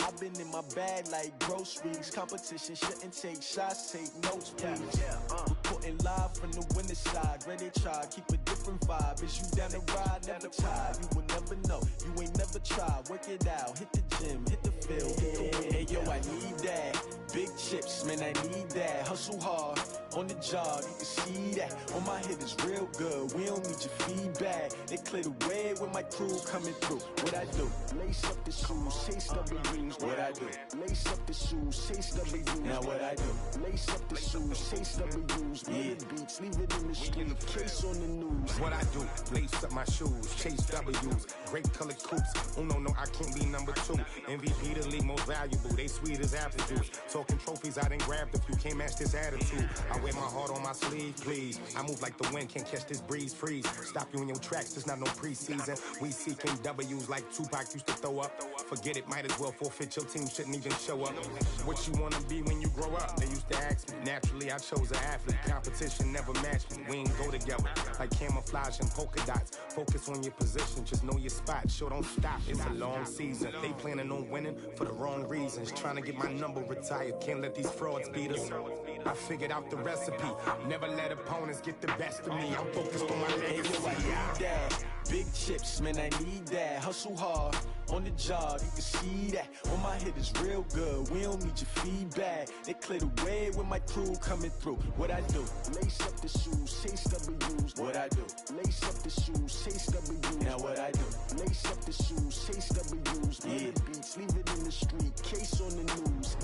I've been in my bag like groceries. Competition shouldn't take shots, take notes, please. Reporting live from the winning side. Ready to try, keep a different vibe. Is you down the ride, never tired. You will never know, you ain't never tried. Work it out, hit the gym, hit the field, hit the win. Hey yo, I need that. Big chips, man, I need that. Hustle hard, on the job, you can see that. On my hit is real good, we don't need your feedback. They clear the way with my crew coming through. What I do? Lace up the shoes, chase W's. What I do? Lace up the shoes, chase W's. Now what I do? Lace up the shoes, chase W's. Yeah, beats, leave it in the street, case on the news. What I do? Lace up my shoes, chase W's. Great colored coops. Oh no, I can't be number 2. MVP the league most valuable. They sweet as apple juice. Talking trophies, I done grabbed a few. Can't match this attitude. I wear my heart on my sleeve, please. I move like the wind, can't catch this breeze, freeze. Stop you in your tracks, there's not no preseason. We seeking W's like Tupac used to throw up. Forget it, might as well forfeit, your team shouldn't even show up. What you wanna be when you grow up? They used to ask me. Naturally, I chose an athlete. Competition never matched me. We ain't go together. Like camouflage and polka dots. Focus on your position, just know your spot. Sure, don't stop, it's a long season. They planning on winning for the wrong reasons. Trying to get my number retired, can't let these frauds beat us. I figured out the recipe. Never let opponents get the best of me. I'm focused on my legacy. I need that. Big chips, man, I need that. Hustle hard, on the job, you can see that. On my hit is real good, we don't need your feedback. They clear the way with my crew coming through. What I do? Lace up the shoes, chase W's. What I do? Lace up the shoes, chase W's. Now what I do? Lace up the shoes, chase W's. Yeah, beats, leave it in the street, case on the news.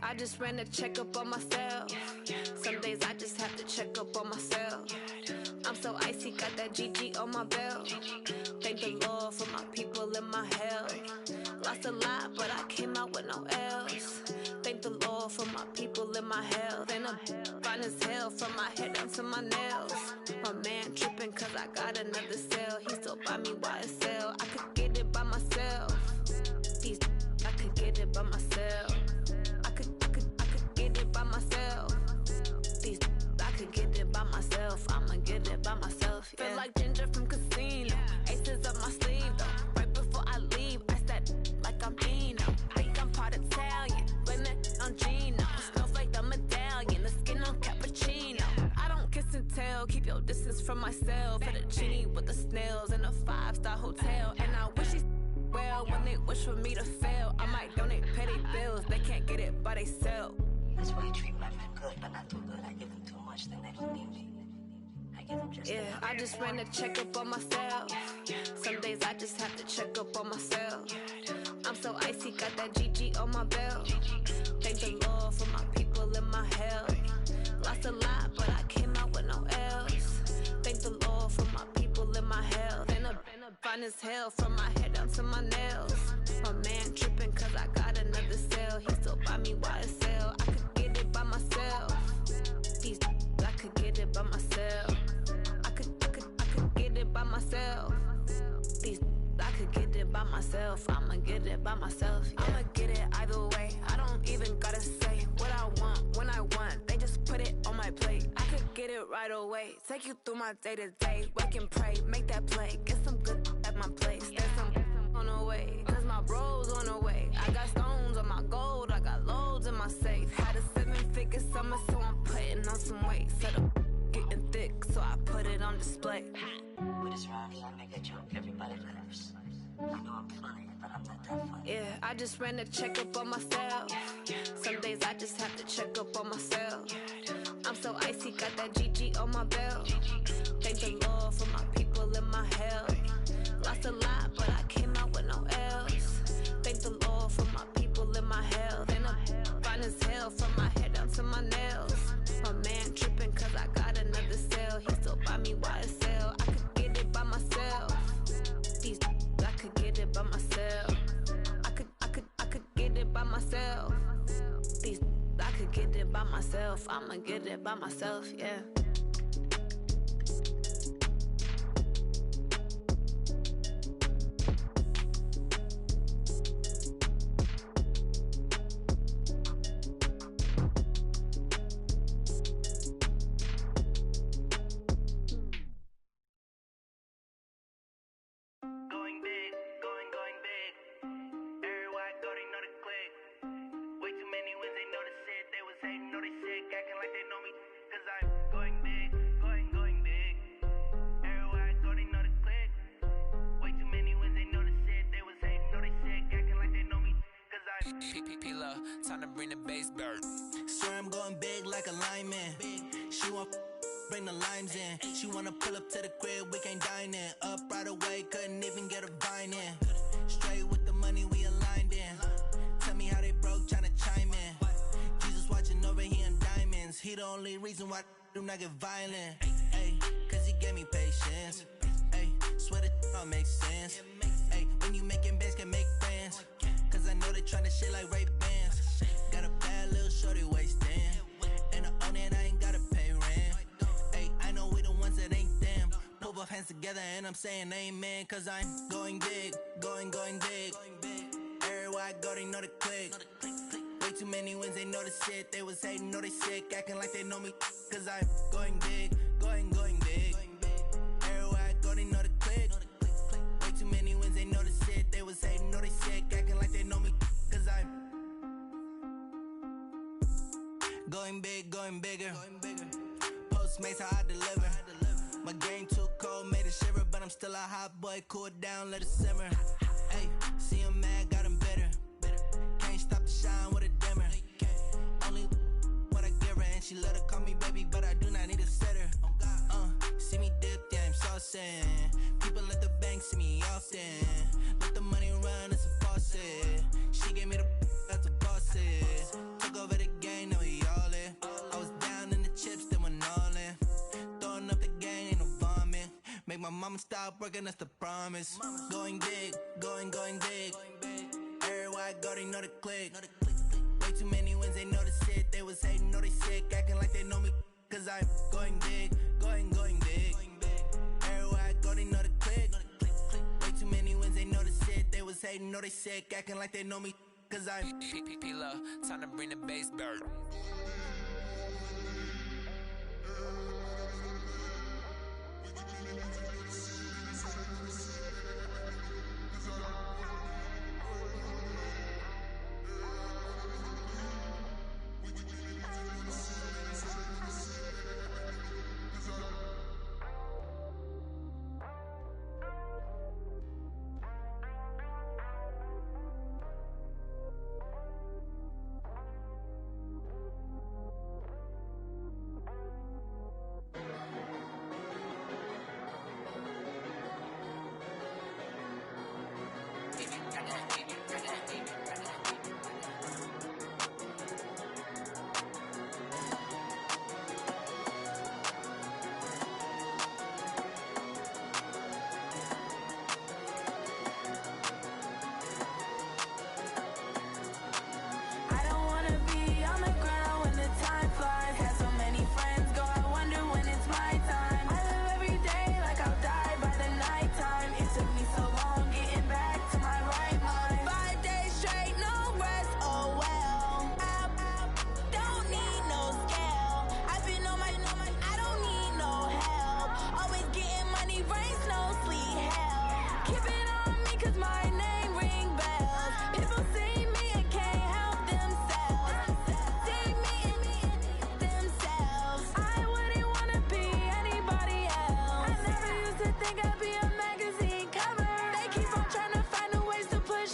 I just ran a checkup on myself. Some days I just have to check up on myself. I'm so icy, got that GG on my belt. Thank the Lord for my people in my health. Lost a lot, but I came out with no else. Thank the Lord for my people in my health. And I'm fine as hell from my head down to my nails. My man tripping cause I got another cell. He still buy me YSL. I could get it by myself. These I could get it by myself. I could get it by myself. These I could get it by myself. I'ma get it by myself. Yeah. Feel like Ginger from Casino. Aces up my sleeve though. Right before I leave, I said like I'm Dino. Think I'm part Italian. Blame it on Gino. Snowflake the medallion. The skin on cappuccino. I don't kiss and tell. Keep your distance from myself. For the genie with the snails in a 5-star hotel. And I wish he's well when they wish for me to fail. I might donate petty bills. They can't get it by they sell. That's why I treat my men good, but not too good. I give them too much, then they don't need me. I give them just enough. I just ran a checkup on myself. Some days I just have to check up on myself. I'm so icy, got that GG on my belt. Thank the Lord for my people in my health. Lost a lot, but I came out with no else. Thank the Lord for my people in my health. And I'm fine as hell from my head down to my nails. My man tripping cause I got another cell. He still buy me YSL. I could get it by myself. These I could get it by myself. I could get it by myself. These I could get it by myself. I'ma get it by myself. Yeah. I'ma get it either way. I don't even gotta say what I want when I want. They just put it on my plate. I could get it right away. Take you through my day to day. Wake and pray, make that play. Get some good at my place. There's some on the way. Cause my bro's on the way. I got stones on my gold. I got loads in my safe. Had a 7-figure summer, so I'm putting on some weight. Set up getting thick, so I put it on display. With his rhymes, I make a joke everybody laughs. I know I'm funny, but I'm not that funny. Yeah, I just ran a checkup on myself. Some days I just have to check up on myself. I'm so icy, got that GG on my belt. Thank the Lord for my people in my health. Lost a lot, but I came out with no else. Thank the Lord for my people in my health. And I'm fine as hell from my head down to my nails. My man tripping cause I got another cell. He still buy me YSL. I could get it by myself. These I could get it by myself. I could get it by myself. These I could get it by myself. I'ma get it by myself, yeah. Going big, going big. Everywhere I go, they know the click. Way too many wins, they know the shit. They was hating, know they sick, acting like they know me. Cause I'm going big, going big. Everywhere I go, they know the click. Way too many wins, they know the shit. They was hating, know they sick, acting like they know me. Cause I'm P-P-P-Love, time to bring the bass bird. Swear I'm going big like a lineman. She want bring the limes in. She wanna pull up to the crib, we can't dine in. Up right away, couldn't even get a vine in. Straight with the money, we aligned in. Tell me how they broke, tryna chime in. Jesus watching over, he in diamonds. He the only reason why do not get violent. Ay, cause he gave me patience. Ay, swear that all makes sense. Ay, when you making bands, can make friends. Cause I know they tryna shit like Ray Bans. Got a bad little shorty wasting. And I own it, I ain't gotta pay rent. Ay, I know we the ones that ain't them. Pull both hands together and I'm saying amen. Cause I'm going big, going big. Everywhere I go, they know the click. Way too many wins, they know the shit. They was hating, know they sick, acting like they know me. Cause I'm going big, going big. Everywhere I go, they know the click. Way too many wins, they know the shit. They was hating, know they sick, acting like they know me. Cause I'm going big, going bigger. Postmates how I deliver. My game too cold, made it shiver, but I'm still a hot boy. Cool it down, let it simmer. Hey, see him mad, got him bitter. Can't stop the shine with a dimmer. Only what I give her, and she let her call me baby, but I do not need a sitter. See me dip, yeah, I'm saucing. People at the bank see me often. Let the money run, it's a faucet. She gave me the that's a boss it. Took over the game, now we all in. I was down in the chips, then went all in. Throwing up the game, ain't no vomit. Make my mama stop working, that's the promise. Going big, going big. Everywhere I go, they know the click. Way too many wins, they know the shit. They was hating, know they sick, acting like they know me. Cause I'm going big, going big. Everywhere I go, they know the click. Way too many wins, they know the shit. They was hating, know they sick, acting like they know me. Cause I'm P-P-P-Love, time to bring the bass bird.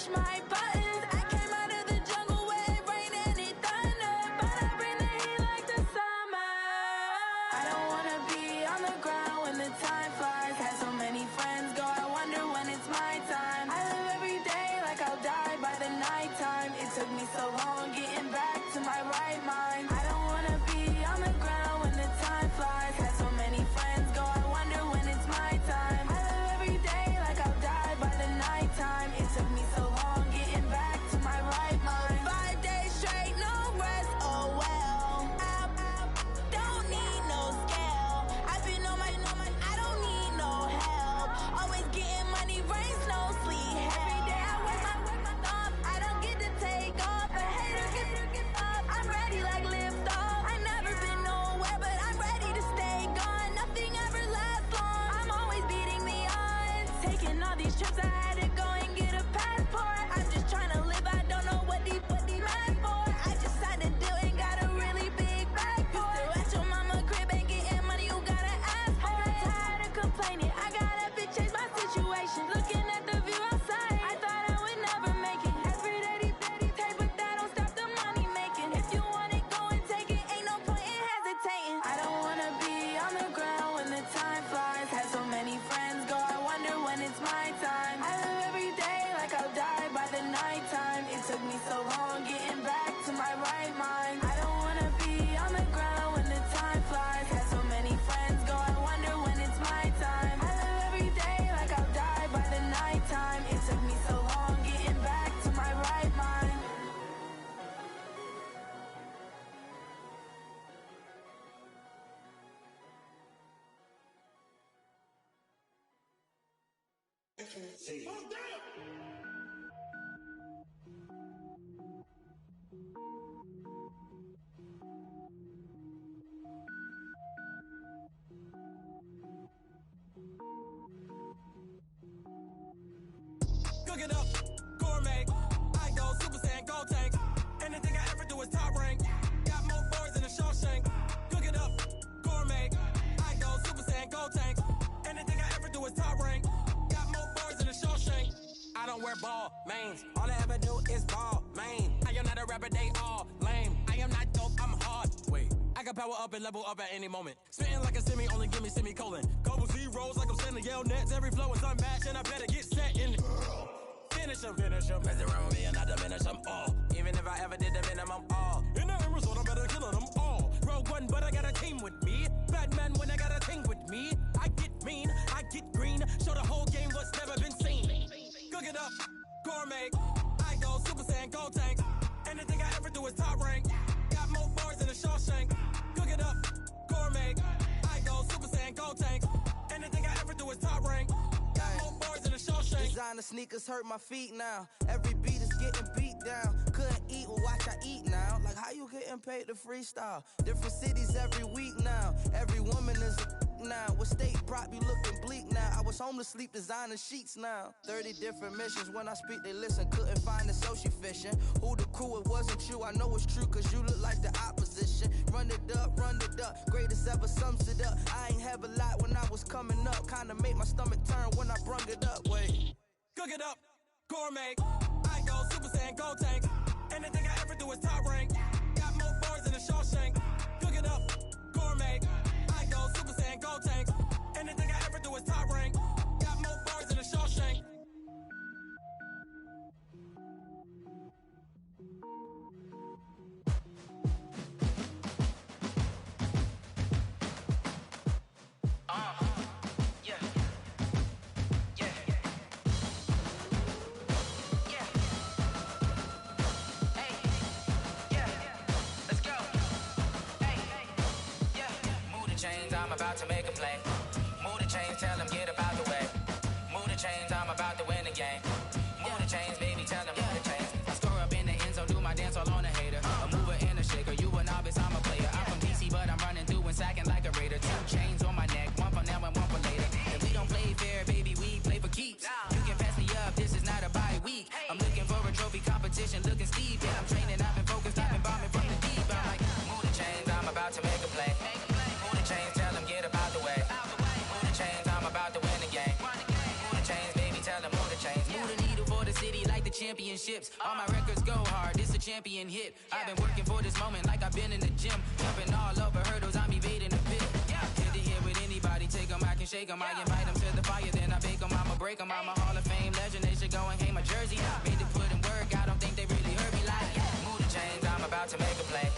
push my buttons. I came out of the jungle where it rained and it thundered, but I bring the heat like the summer. I don't wanna be on the ground when the time flies. Had so many friends go, I wonder when it's my time. I live every day like I'll die by the nighttime. It took me so long getting back to my right mind. I don't wanna be on the ground when the time flies. Had so many friends go, I wonder when it's my time. I live every day like I'll die by the nighttime. It took me so long getting back to my right mind. 5 days straight, no rest, oh well. I don't need no scale. I've been on my, I don't need no help. Always getting money, rain, snow, sleet, every day I work my thumb. I don't get to take off, but haters get up. I'm ready like lift off. I never been nowhere, but I'm ready to stay gone. Nothing ever lasts long. I'm always beating the odds. Taking all these trips, I had to go and get a passport. I'm just trying to live, I don't know what these mad for. I just signed a deal and got a really big bag for it. Still at your mama crib and getting money, you gotta ask for it. I'm tired of complaining, I gotta change my situation. Looking at the view outside, I thought I would never make it. Every day they take, but that don't stop the money making. If you want it, go and take it, ain't no point in hesitating. I don't wanna be on the ground when the time flies. Had so many friends go, I wonder when it's my time. I live every day like I'll die by the nighttime. It took me so long getting back to my right mind. I don't wanna be on the ground when the time flies. Had so many friends go, I wonder when it's my time. I live every day like I'll die by the nighttime. It took me so long getting back to my right mind. Cook it up, gourmet. I go Super Saiyan, gold tank. Anything I ever do is top rank. Got more boys in the Shawshank. Cook it up, gourmet. I go Super Saiyan, gold tank. Anything I ever do is top rank. Got more boys in the Shawshank. I don't wear ball mains. All I ever do is ball main. I am not a rapper, they all lame. I am not dope, I'm hard. Wait, I can power up and level up at any moment. Spitting like a semi, only give me semicolon. Couple zeros like I'm sending yell nets. Every flow is unmatched and I better get set in. Finish 'em. Mess around with me and I diminish them all. Even if I ever did the minimum, all. In the end result, I'm better killing them all. Rogue One, but I got a team with me. Batman when I got a team with me. I get mean, I get green. Show the whole game what's never been seen. Cook it up, gourmet. I go Super Saiyan, gold tank. Anything I ever do is top rank. Got more bars in the Shawshank. Cook it up, gourmet. I go Super Saiyan, gold tank. Anything I ever do is top rank. Got more bars in the Shawshank. Designer sneakers hurt my feet now. Every beat is getting beat down. Couldn't eat, well watch I eat now. Like how you getting paid to freestyle? Different cities every week now. Every woman is a now. With state prop, you looking bleak now. I was home to sleep designing sheets now. 30 different missions. When I speak, they listen. Couldn't find it, so she fishing. Who the crew, it wasn't you. I know it's true, cause you look like the opposition. Run it up, greatest ever sums it up. I ain't have a lot when I was coming up. Kinda made my stomach turn when I brung it up. Wait. Cook it up, gourmet. I go Super Saiyan, gold tank. Anything I ever do is top rank. Got more bars in the Shawshank. Cook it up, gourmet. I go Super Saiyan, gold tank. Anything I ever do is top rank. Got more bars in the Shawshank. I'm about to make a play. Move the chains, tell them get up out the way. Move the chains, I'm about to win the game. Move the chains, baby, tell them move the chains. I score up in the end zone, do my dance all on a hater. A mover and a shaker, you a novice, I'm a player. I'm from DC, but I'm running through and sacking like a raider. 2 chains on my neck, one for now and one for later. If we don't play fair, baby, we play for keeps. You can pass me up, this is not a bye week. I'm looking for a trophy competition, looking steep. Yeah, I'm training, I've been focused, I've been bombing from the deep. I'm like, move the chains, I'm about to make a play. Move the chains, tell them get up out the way. Move the chains, I'm about to win the game. Move the chains, baby, tell them move the chains. Move the needle for the city like the champ. championships. All my records go hard, this a champion hit. I've been working for this moment like I've been in the gym. Jumping all over hurdles, I'm evading the pit. Head to head with anybody, take them, I can shake them. I invite them to the fire, then I bake them, I'ma break them. I'm a Hall of Fame legend, they should go and hang my jersey. Made to put in work, I don't think they really heard me like. Move the chains, I'm about to make a play.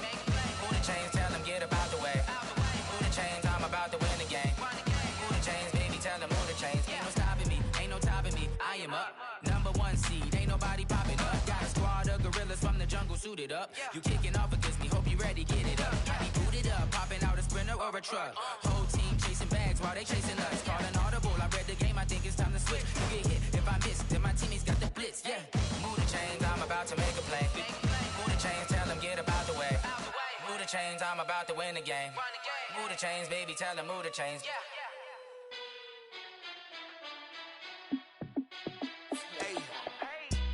Move the chains, tell them get about the way. Move the chains, I'm about to win the game. Move the chains, baby, tell them move the chains. Ain't no stopping me, ain't no topping me. I am up, #1 seed, ain't nobody popping up. Got a squad of gorillas from the jungle suited up. You kicking off against me, hope you ready, get it up. I be booted up, popping out a Sprinter or a truck. Whole team chasing bags while they chasing us. Calling audible, I read the game, I think it's time to switch. You get hit if I miss, then my teammates got the blitz, yeah. Move the chains, I'm about to make a play. Move the chains, tell them get about the way. Move the chains, I'm about to win the game. Move the chains, baby, tell them move the chains.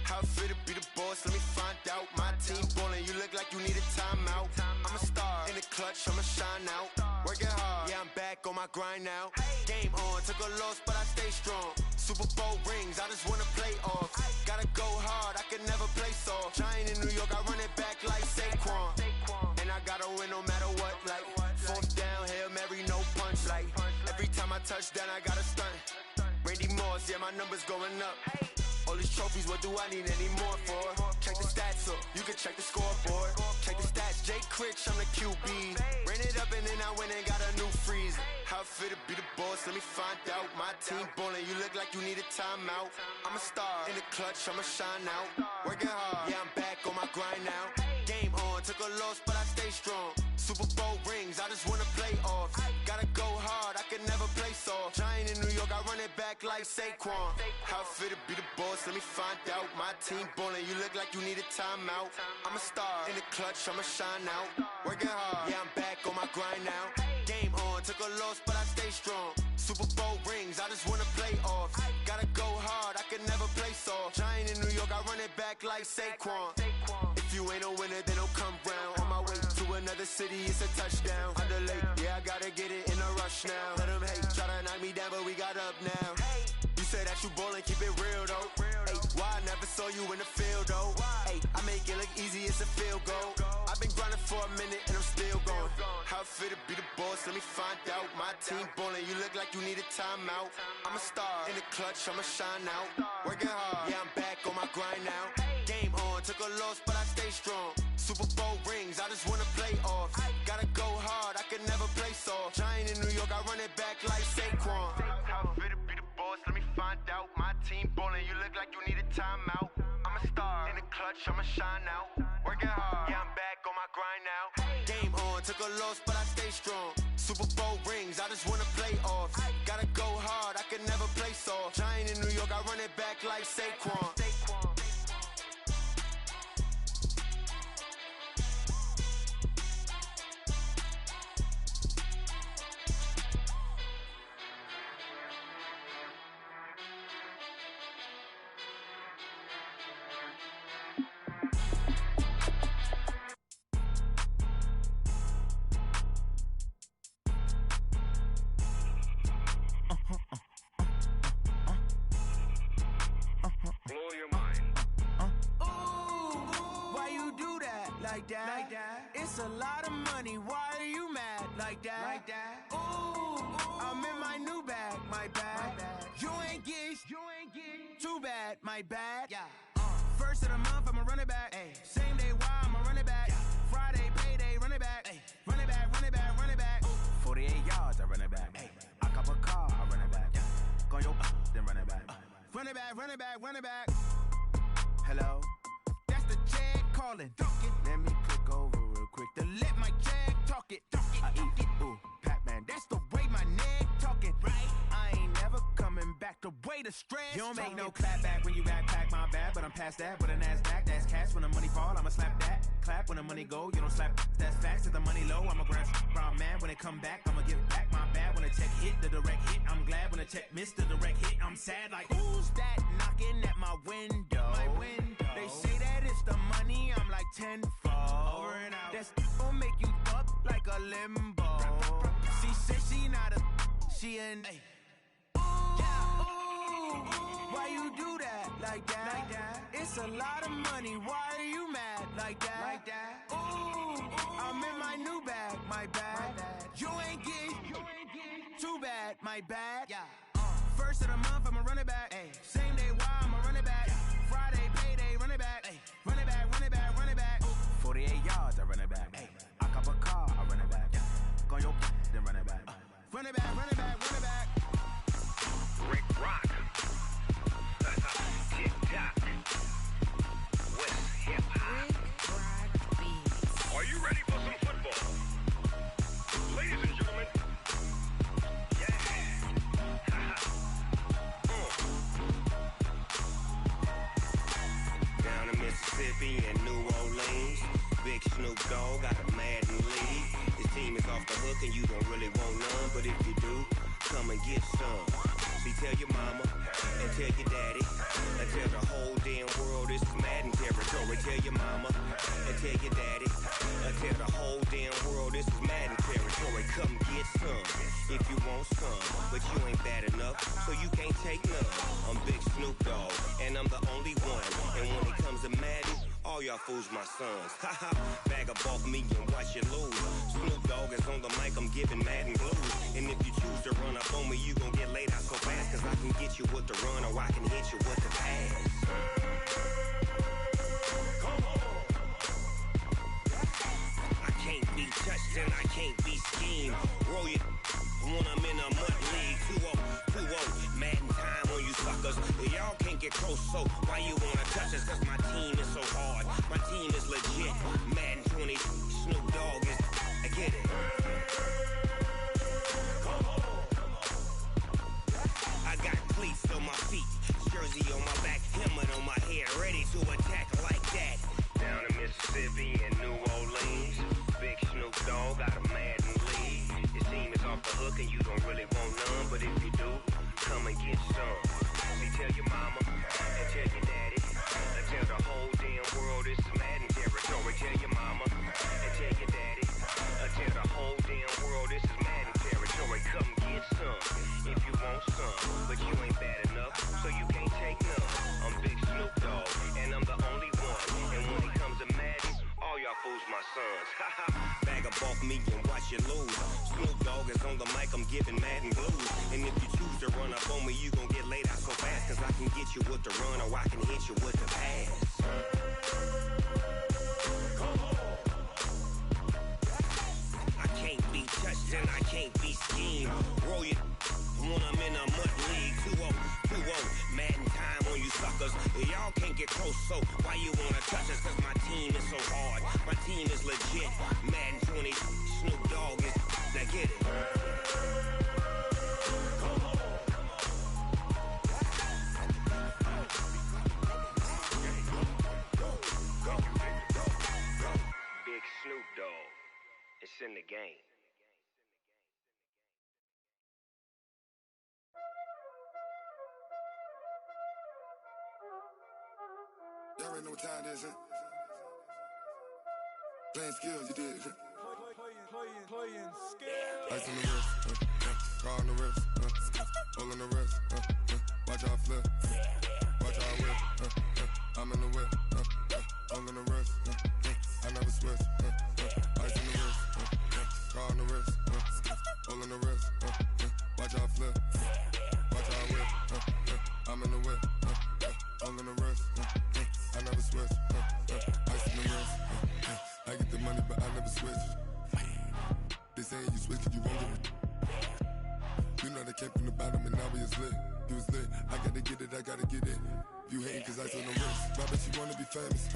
How fit to be the boss? Let me find out. My team ballin', you look like you need a timeout. I'm a star in the clutch, I'ma shine out. Working hard, yeah, I'm back on my grind now. Game on, took a loss, but I stay strong. Super Bowl rings, I just wanna play off. Gotta go hard, I can never play soft. Giant in New York, I run it back like Saquon. And I gotta win no matter what, like 4th down, Hail Mary, no punch. Like every time I touch down, I gotta stunt. Randy Moss, yeah, my numbers going up. All these trophies, what do I need any more for? Check the stats up, you can check the scoreboard. Check the stats, Jay Critch, I'm the QB. Ran it up and then I went and got a new freeze. How fit to be the boss, let me find out. My team ballin', you look like you need a timeout. I'm a star in the clutch, I'ma shine out. Working hard, yeah, I'm back on my grind now. Game on, took a loss, but I stay strong. Super Bowl rings, I just wanna play off. Gotta go hard, I can never play soft. Giant in New York, I run it back like Saquon. How fit to be the boss, let me find out. My team ballin', you look like you need a timeout. I'm a star in the clutch, I'ma shine out. Working hard, yeah, I'm back on my grind now. Game on, took a loss, but I stay strong. Super Bowl rings, I just wanna play off. Gotta go hard, I can never play soft. Giant in New York, I run it back like Saquon. If you ain't a winner, then don't come round. On my way to another city, it's a touchdown. Underlay, yeah, I gotta get it in a rush now. Let them hate, try to knock me down, but we got up now. You say that you ballin', keep it real though. Hey, why I never saw you in the field though? Hey, I make it look easy, it's a field goal. I've been grinding for a minute and I'm still going. How fit to be the boss, let me find out. My team ballin', you look like you need a timeout. I'm a star in the clutch, I'ma shine out. Working hard, yeah, I'm back on my grind now. Game on, took a loss, but I stay strong. Super Bowl rings, I just wanna play off. Gotta go hard, I can never play soft. Giant in New York, I run it back like Saquon. How fit to be the boss, let me find out. My team ballin', you look like you need a timeout. I'm a star in the clutch, I'ma shine out. Working hard, yeah, I'm back on my grind now. Game on, took a loss, but I stay strong. Super Bowl rings, I just wanna play off. Gotta go hard, I can never play soft. Giant in New York, I run it back like Saquon. Blow your mind. Why you do that like that? It's a lot of money. Why are you mad like that? Ooh, I'm in my new bag, my bad. You ain't get too bad, my bad. First of the month, I'ma run it back. Same day, why I'ma run it back. Friday, payday, run it back. Run it back, run it back, run it back. 48 yards, I run it back. I cop a car, I run it back. Go yo, then run it back. Run it back, run it back, run it back. Hello? That's the jag calling. Let me click over real quick to let my jag talk it. I eat it, ooh, Pac-Man. That's the way my neck talking. Right? I ain't never coming back. The way the stress. You don't make no clap back when you backpack, my bad. But I'm past that with a NASDAQ. That's cash when the money fall. I'ma slap that. Clap when the money go. You don't slap. That's facts. If the money low, I'ma grab brown man. When it come back, I'ma give back my bad. When the check hit, the direct hit. I'm glad when the check missed the direct hit. I'm sad like, who's that knocking at my window? They say that it's the money. I'm like tenfold. Over and out. That's gon' make you up like a limbo. She said she not a, she an. Ooh, why you do that like that? It's a lot of money, why are you mad like that? Ooh, I'm in my new bag, my bad. You ain't getting too bad, my bad. First of the month, I'ma run it back. Same day, why I'ma run it back. Friday, payday, run it back. Run it back, run it back, run it back. 48 yards, I run it back. I cop a car, I run it back. Go your then run it back. Run it back, run it back, run it back. Rick Rock. Tick-tock. West hip-hop. Are you ready for some football? Ladies and gentlemen. Down in Mississippi and New Orleans, Big Snoop Dogg got a Madden lead. His team is off the hook and you don't really want none, but if you do, come and get some. See, tell your mama and tell your daddy and tell the whole damn world this is Madden territory. Tell your mama and tell your daddy and tell the whole damn world this is Madden territory. Come get some if you want some, but you ain't bad enough, so you can't take none. I'm Big Snoop Dogg and I'm the only one, and when it comes to Madden, all y'all fools my sons. Haha, bag up off me and watch you lose. Snoop Dogg is on the mic, I'm giving Madden blues. And if you choose to run up on me, you gon' get laid out so fast, cause I can get you with the run or I can hit you with the pass. Come on. I can't be touched and I can't be schemed. Roll it when I'm in a mud league. 2-0, Madden time on you suckers. Y'all can't get close, so why you wanna touch us? Cause my team is so hard, my team is legit. Madden 20, Snoop Dogg is, I get it. Come on. I got cleats on my feet, jersey on my back, helmet on my head, ready to attack like that. Down in Mississippi and New Orleans, Big Snoop Dogg got a Madden lead. His team is off the hook and you don't really want none, but if you do, come and get some. See, tell your mama and tell your daddy and tell the whole damn world this is Madden territory. Tell your mama and tell your daddy and tell the whole damn world this is Madden territory. Come get some if you want some, but you ain't bad enough, so you can't take none. I'm Big Snoop Dogg and I'm the only one, and when it comes to Madden, all y'all fools my sons. Bag up off me and watch you lose. Snoop Dogg is on the mic, I'm giving Madden blues. And if you choose to run up on me, you gon' get laid out so fast, cause I can get you with the run or I can hit you with the pass. Come on. I can't be touched and I can't be schemed. Roll it when I'm in a mud league. 2-0, Madden time on you suckers. Y'all can't get close, so why you wanna touch us? Cause my team is so hard, my team is legit. Madden 20, Snoop Dogg is, now get it. Come on. Big Snoop Dogg, it's in the game. Y'all already know what time it is, huh? Playing skills, you did. Playing skills. Ice on the wrist, car on the wrist, hole on the wrist, watch how I flip, watch how I whip, I'm in the whip, hole on the wrist, I never switch, ice on the wrist, car on the wrist, hole on the wrist, watch how I flip, watch how I whip, I'm in the whip, hole on the wrist, I never switch, ice on the wrist, I get the money but I never switch. They saying you switch cause you won't get it. You know they came from the bottom and now we is lit. You was lit, I gotta get it, I gotta get it. You hating cause ice on the wrist. I bet you wanna be famous,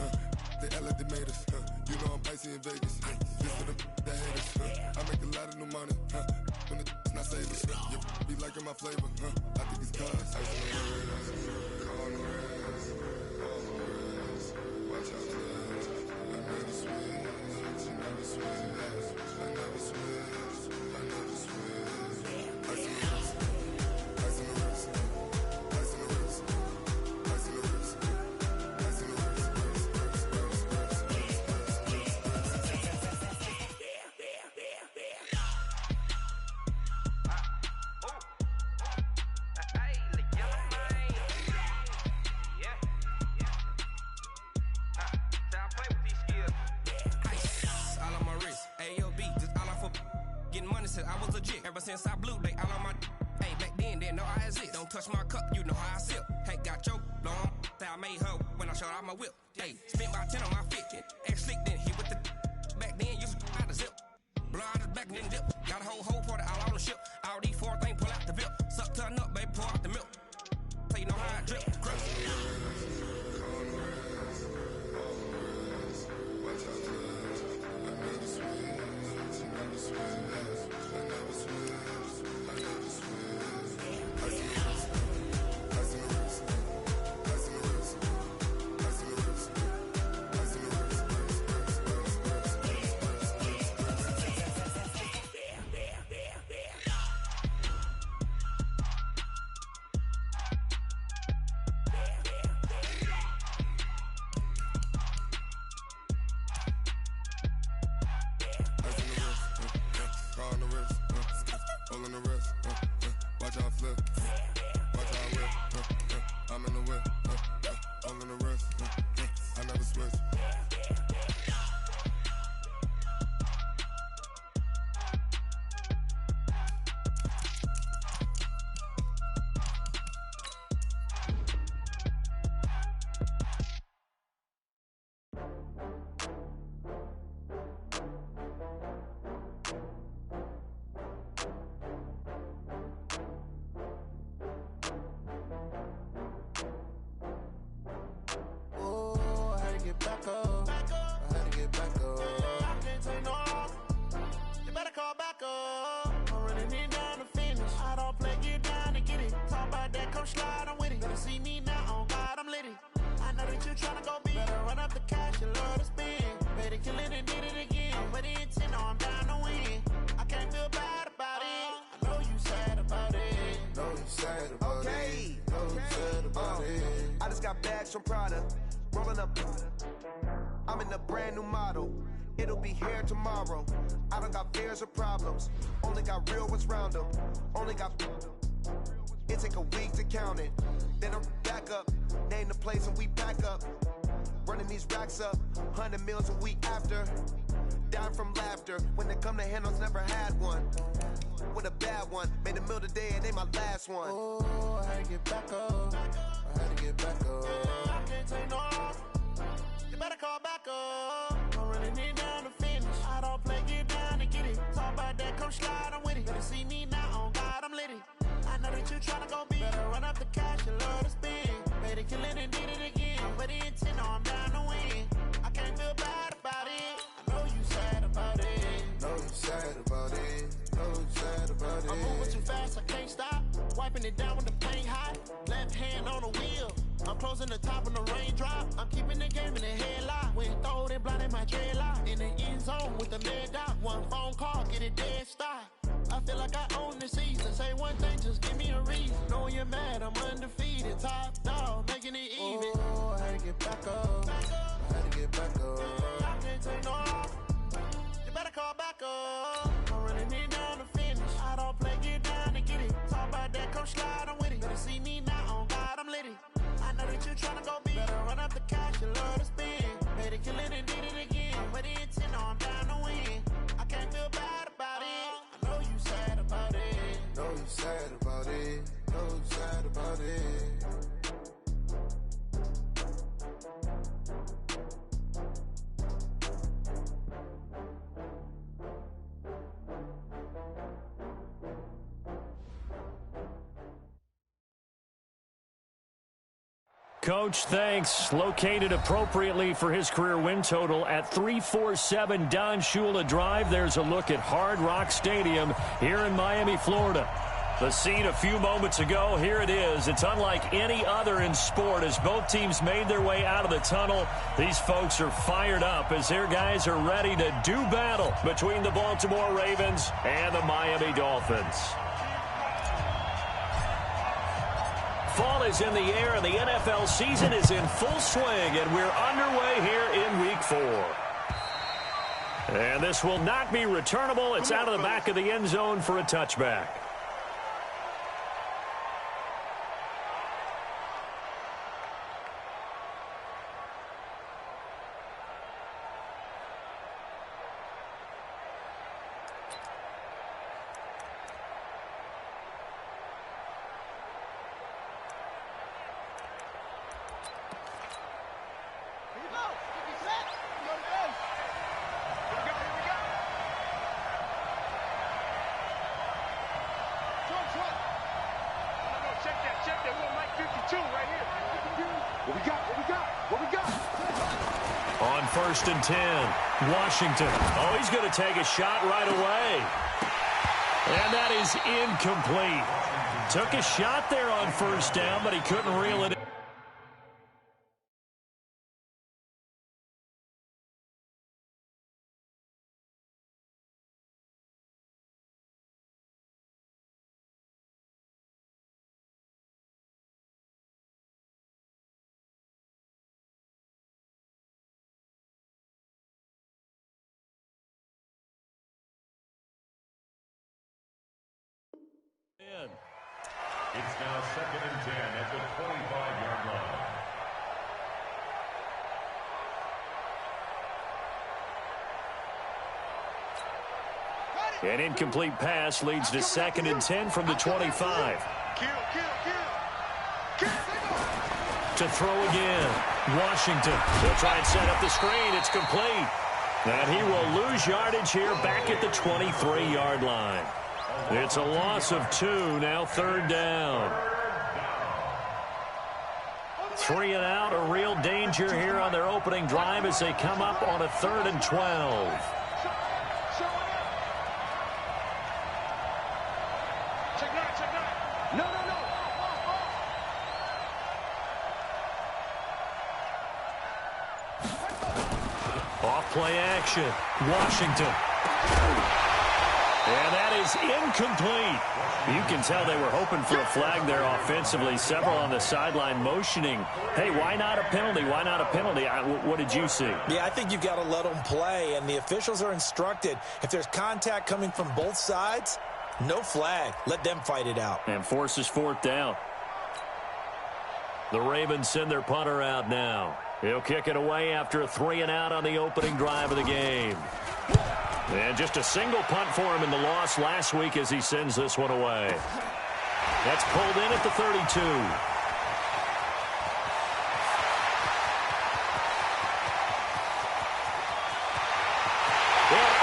They act like they made us, You know I'm icy in Vegas, Just for the haters, I make a lot of new money, When the not savers, You be liking my flavor, I think it's cause ice on the wrist, car on the wrist, watch out for this. I never switch, you never switch. I never switch, I never switch. Ice on the wrist, ice on the wrist, ice on the wrist, ice on the wrist, ice on the wrist, Hey, the yellow man. said I was legit. Ever since I blew, they all on my hey, back then, didn't know I exist. Don't touch my cup, you know how I sip. Hey, got your long, that I made her when I showed out my whip. Hey, spent my 10 on my fit. Ex-slick, then hit with the back then, used to out the zip. Blow out the back and then dip. Got a whole party all on the ship. All these four things, pull out the VIP. Suck, turn up, baby, pour out the milk. So you know how I drip. Grip. Back up. I had to get back up. I can't take no loss. You better call back up. I'm running it down to finish. I don't play, get down to get it. Talk about that, come slide, I'm with it. Better see me now, on God, I'm litty. I know that you tryna go big. Better run up the cash, you love to spend. Better kill it and did it again. I'm with the intent, no, I'm down to win. I can't feel bad about it. I know you sad about it. Know you sad about it. Know you sad about it. I just got bags from Prada. Rolling up, I'm in a brand new model. It'll be here tomorrow. I don't got fears or problems. Only got real ones round them. Only got. It take a week to count it. Then I'm back up. Name the place and we back up. Running these racks up. 100 meals a week after. Down from laughter. When they come to handles, never had one. With a bad one. Made a meal today and ain't my last one. Oh, I had to get back up. I had to get back up. I can't take no loss. You better call back up. I'm running it down to finish. I don't play, get down to get it. Talk about that, come slide, I'm with it. Better see me now, on God, I'm litty. I know that you tryna go big. Better run up the cash, you love to spend. Better kill it and did it again. But the intent, no, I'm down to win. I can't feel bad about it. I know you sad about it. Know you sad about it. Know you sad about it. I'm moving too fast, I can't stop. Wiping it down with the paint hot. Left hand on the wheel. I'm closing the top of the raindrop. I'm keeping the game in the headlock. When throwed and blinded my dreadlock. In the end zone with the lead dot. One phone call, get it dead stop. I feel like I own the season. Say one thing, just give me a reason. Knowing you're mad, I'm undefeated. Top dog, making it even. Oh, I had to get back up. I had to get back up. I can't take no loss. You better call back up. I'm running it down to finish. I don't play, get down to get it. Talk about that, come slide, I'm with it. Better see me now, on God, I'm litty. I know that you tryna go big. Better run up the cash, you love to spend. Better kill it and did it again. But the intent, no, I'm down to win. I can't feel bad about it. I know you sad about it. Know you sad about it. Know you sad about it. Coach, thanks. Located appropriately for his career win total at 347 Don Shula Drive. There's a look at Hard Rock Stadium here in Miami, Florida. The scene a few moments ago, here it is. It's unlike any other in sport as both teams made their way out of the tunnel. These folks are fired up as their guys are ready to do battle between the Baltimore Ravens and the Miami Dolphins. Fall is in the air, and the NFL season is in full swing, and we're underway here in Week 4. And this will not be returnable. It's out of the back of the end zone for a touchback. On 1st and 10, Washington. Oh, he's going to take a shot right away. And that is incomplete. Took a shot there on 1st down, but he couldn't reel it in. It's now 2nd and 10 at the 25-yard line. An incomplete pass leads to 2nd and 10 from the 25. To throw again. Washington. They'll try and set up the screen. It's complete. And he will lose yardage here back at the 23-yard line. It's a loss of 2, now 3rd down. 3 and out, a real danger here on their opening drive as they come up on a 3rd and 12. Off play action, Washington. And that is incomplete. You can tell they were hoping for a flag there offensively. Several on the sideline motioning, hey, why not a penalty? Why not a penalty? What did you see? Yeah, I think you've got to let them play, and the officials are instructed. If there's contact coming from both sides, no flag. Let them fight it out. And forces 4th down. The Ravens send their punter out now. He'll kick it away after a 3 and out on the opening drive of the game. And just a single punt for him in the loss last week as he sends this one away. That's pulled in at the 32. And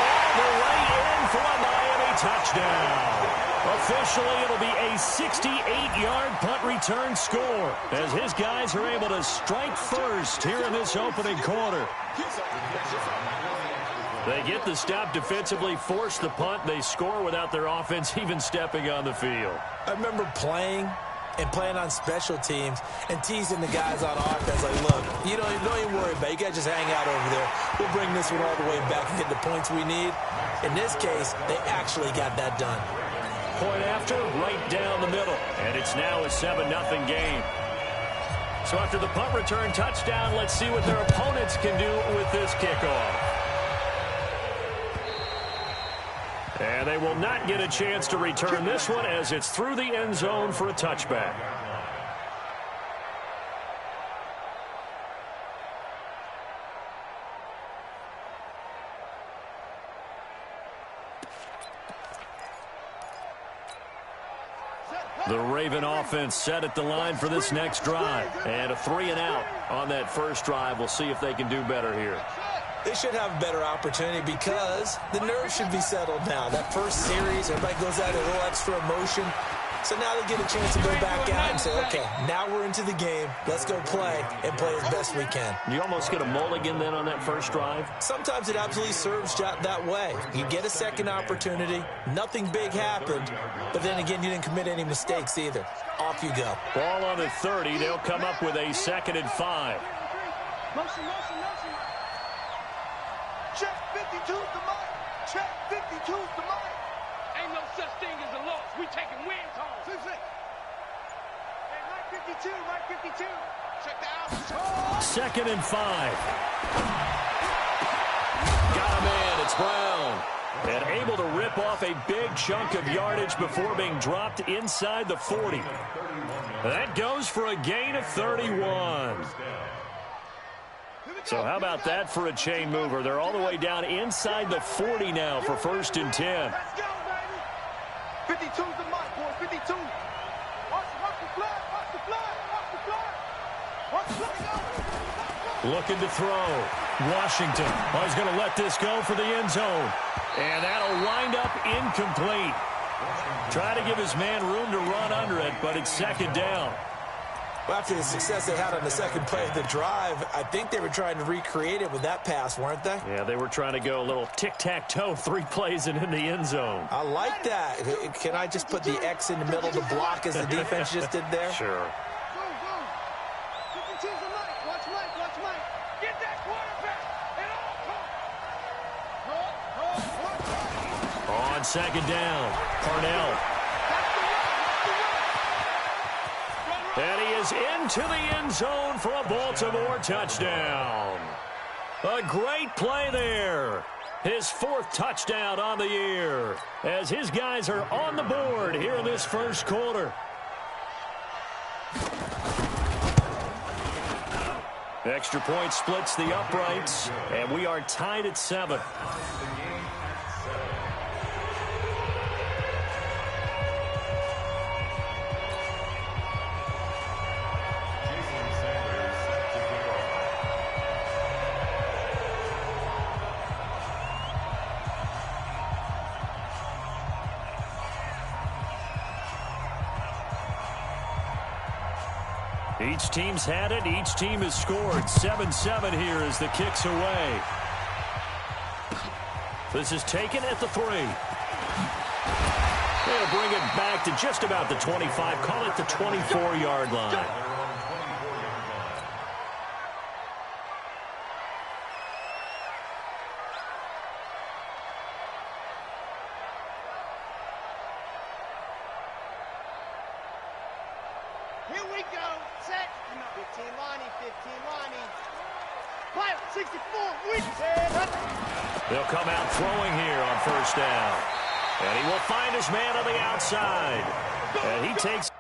all the way in for a Miami touchdown. Officially, it'll be a 68-yard punt return score as his guys are able to strike first here in this opening quarter. They get the stop defensively, force the punt. They score without their offense even stepping on the field. I remember playing on special teams and teasing the guys on offense like, look, don't even worry about it. You guys just hang out over there. We'll bring this one all the way back and get the points we need. In this case, they actually got that done. Point after, right down the middle. And it's now a 7-0 game. So after the punt return touchdown, let's see what their opponents can do with this kickoff. And they will not get a chance to return this one as it's through the end zone for a touchback. The Raven offense set at the line for this next drive. And a 3 and out on that first drive. We'll see if they can do better here. They should have a better opportunity because the nerves should be settled now. That first series, everybody goes out a little extra emotion. So now they get a chance to go back out and say, okay, now we're into the game. Let's go play and play as best we can. You almost get a mulligan then on that first drive? Sometimes it absolutely serves that way. You get a second opportunity. Nothing big happened. But then again, you didn't commit any mistakes either. Off you go. Ball on the 30. They'll come up with a 2nd and 5. Motion. Check 52's the mic. Check 52's the mic. Ain't no such thing as a loss. We taking wins home. Hey, Mike 52. Check the out. 2nd and 5. Got a man. It's Brown. And able to rip off a big chunk of yardage before being dropped inside the 40. That goes for a gain of 31. So how about that for a chain mover? They're all the way down inside the 40 now for 1st and 10. Let's go, baby. 52's the mic, boy. 52. Watch the flag. Looking to throw. Washington. Oh, he's going to let this go for the end zone. And that'll wind up incomplete. Try to give his man room to run under it, but it's 2nd down. Well, after the success they had on the second play of the drive, I think they were trying to recreate it with that pass, weren't they? Yeah, they were trying to go a little tic-tac-toe, 3 plays and in the end zone. I like that. Can I just put the X in the middle to block as the defense just did there? Sure. Go. Different teams are Mike. Watch Mike. Get that quarterback. And all On second down, Parnell. And he is into the end zone for a Baltimore touchdown. A great play there. His 4th touchdown on the year as his guys are on the board here in this first quarter. Extra point splits the uprights, and we are tied at 7. Each team's had it. Each team has scored. 7-7 here as the kick's away. This is taken at the 3. They'll bring it back to just about the 25. Call it the 24-yard line. here we go. Set. 15 Lonnie. Pilot 64. We set up. They'll come out throwing here on first down. And he will find his man on the outside. And he takes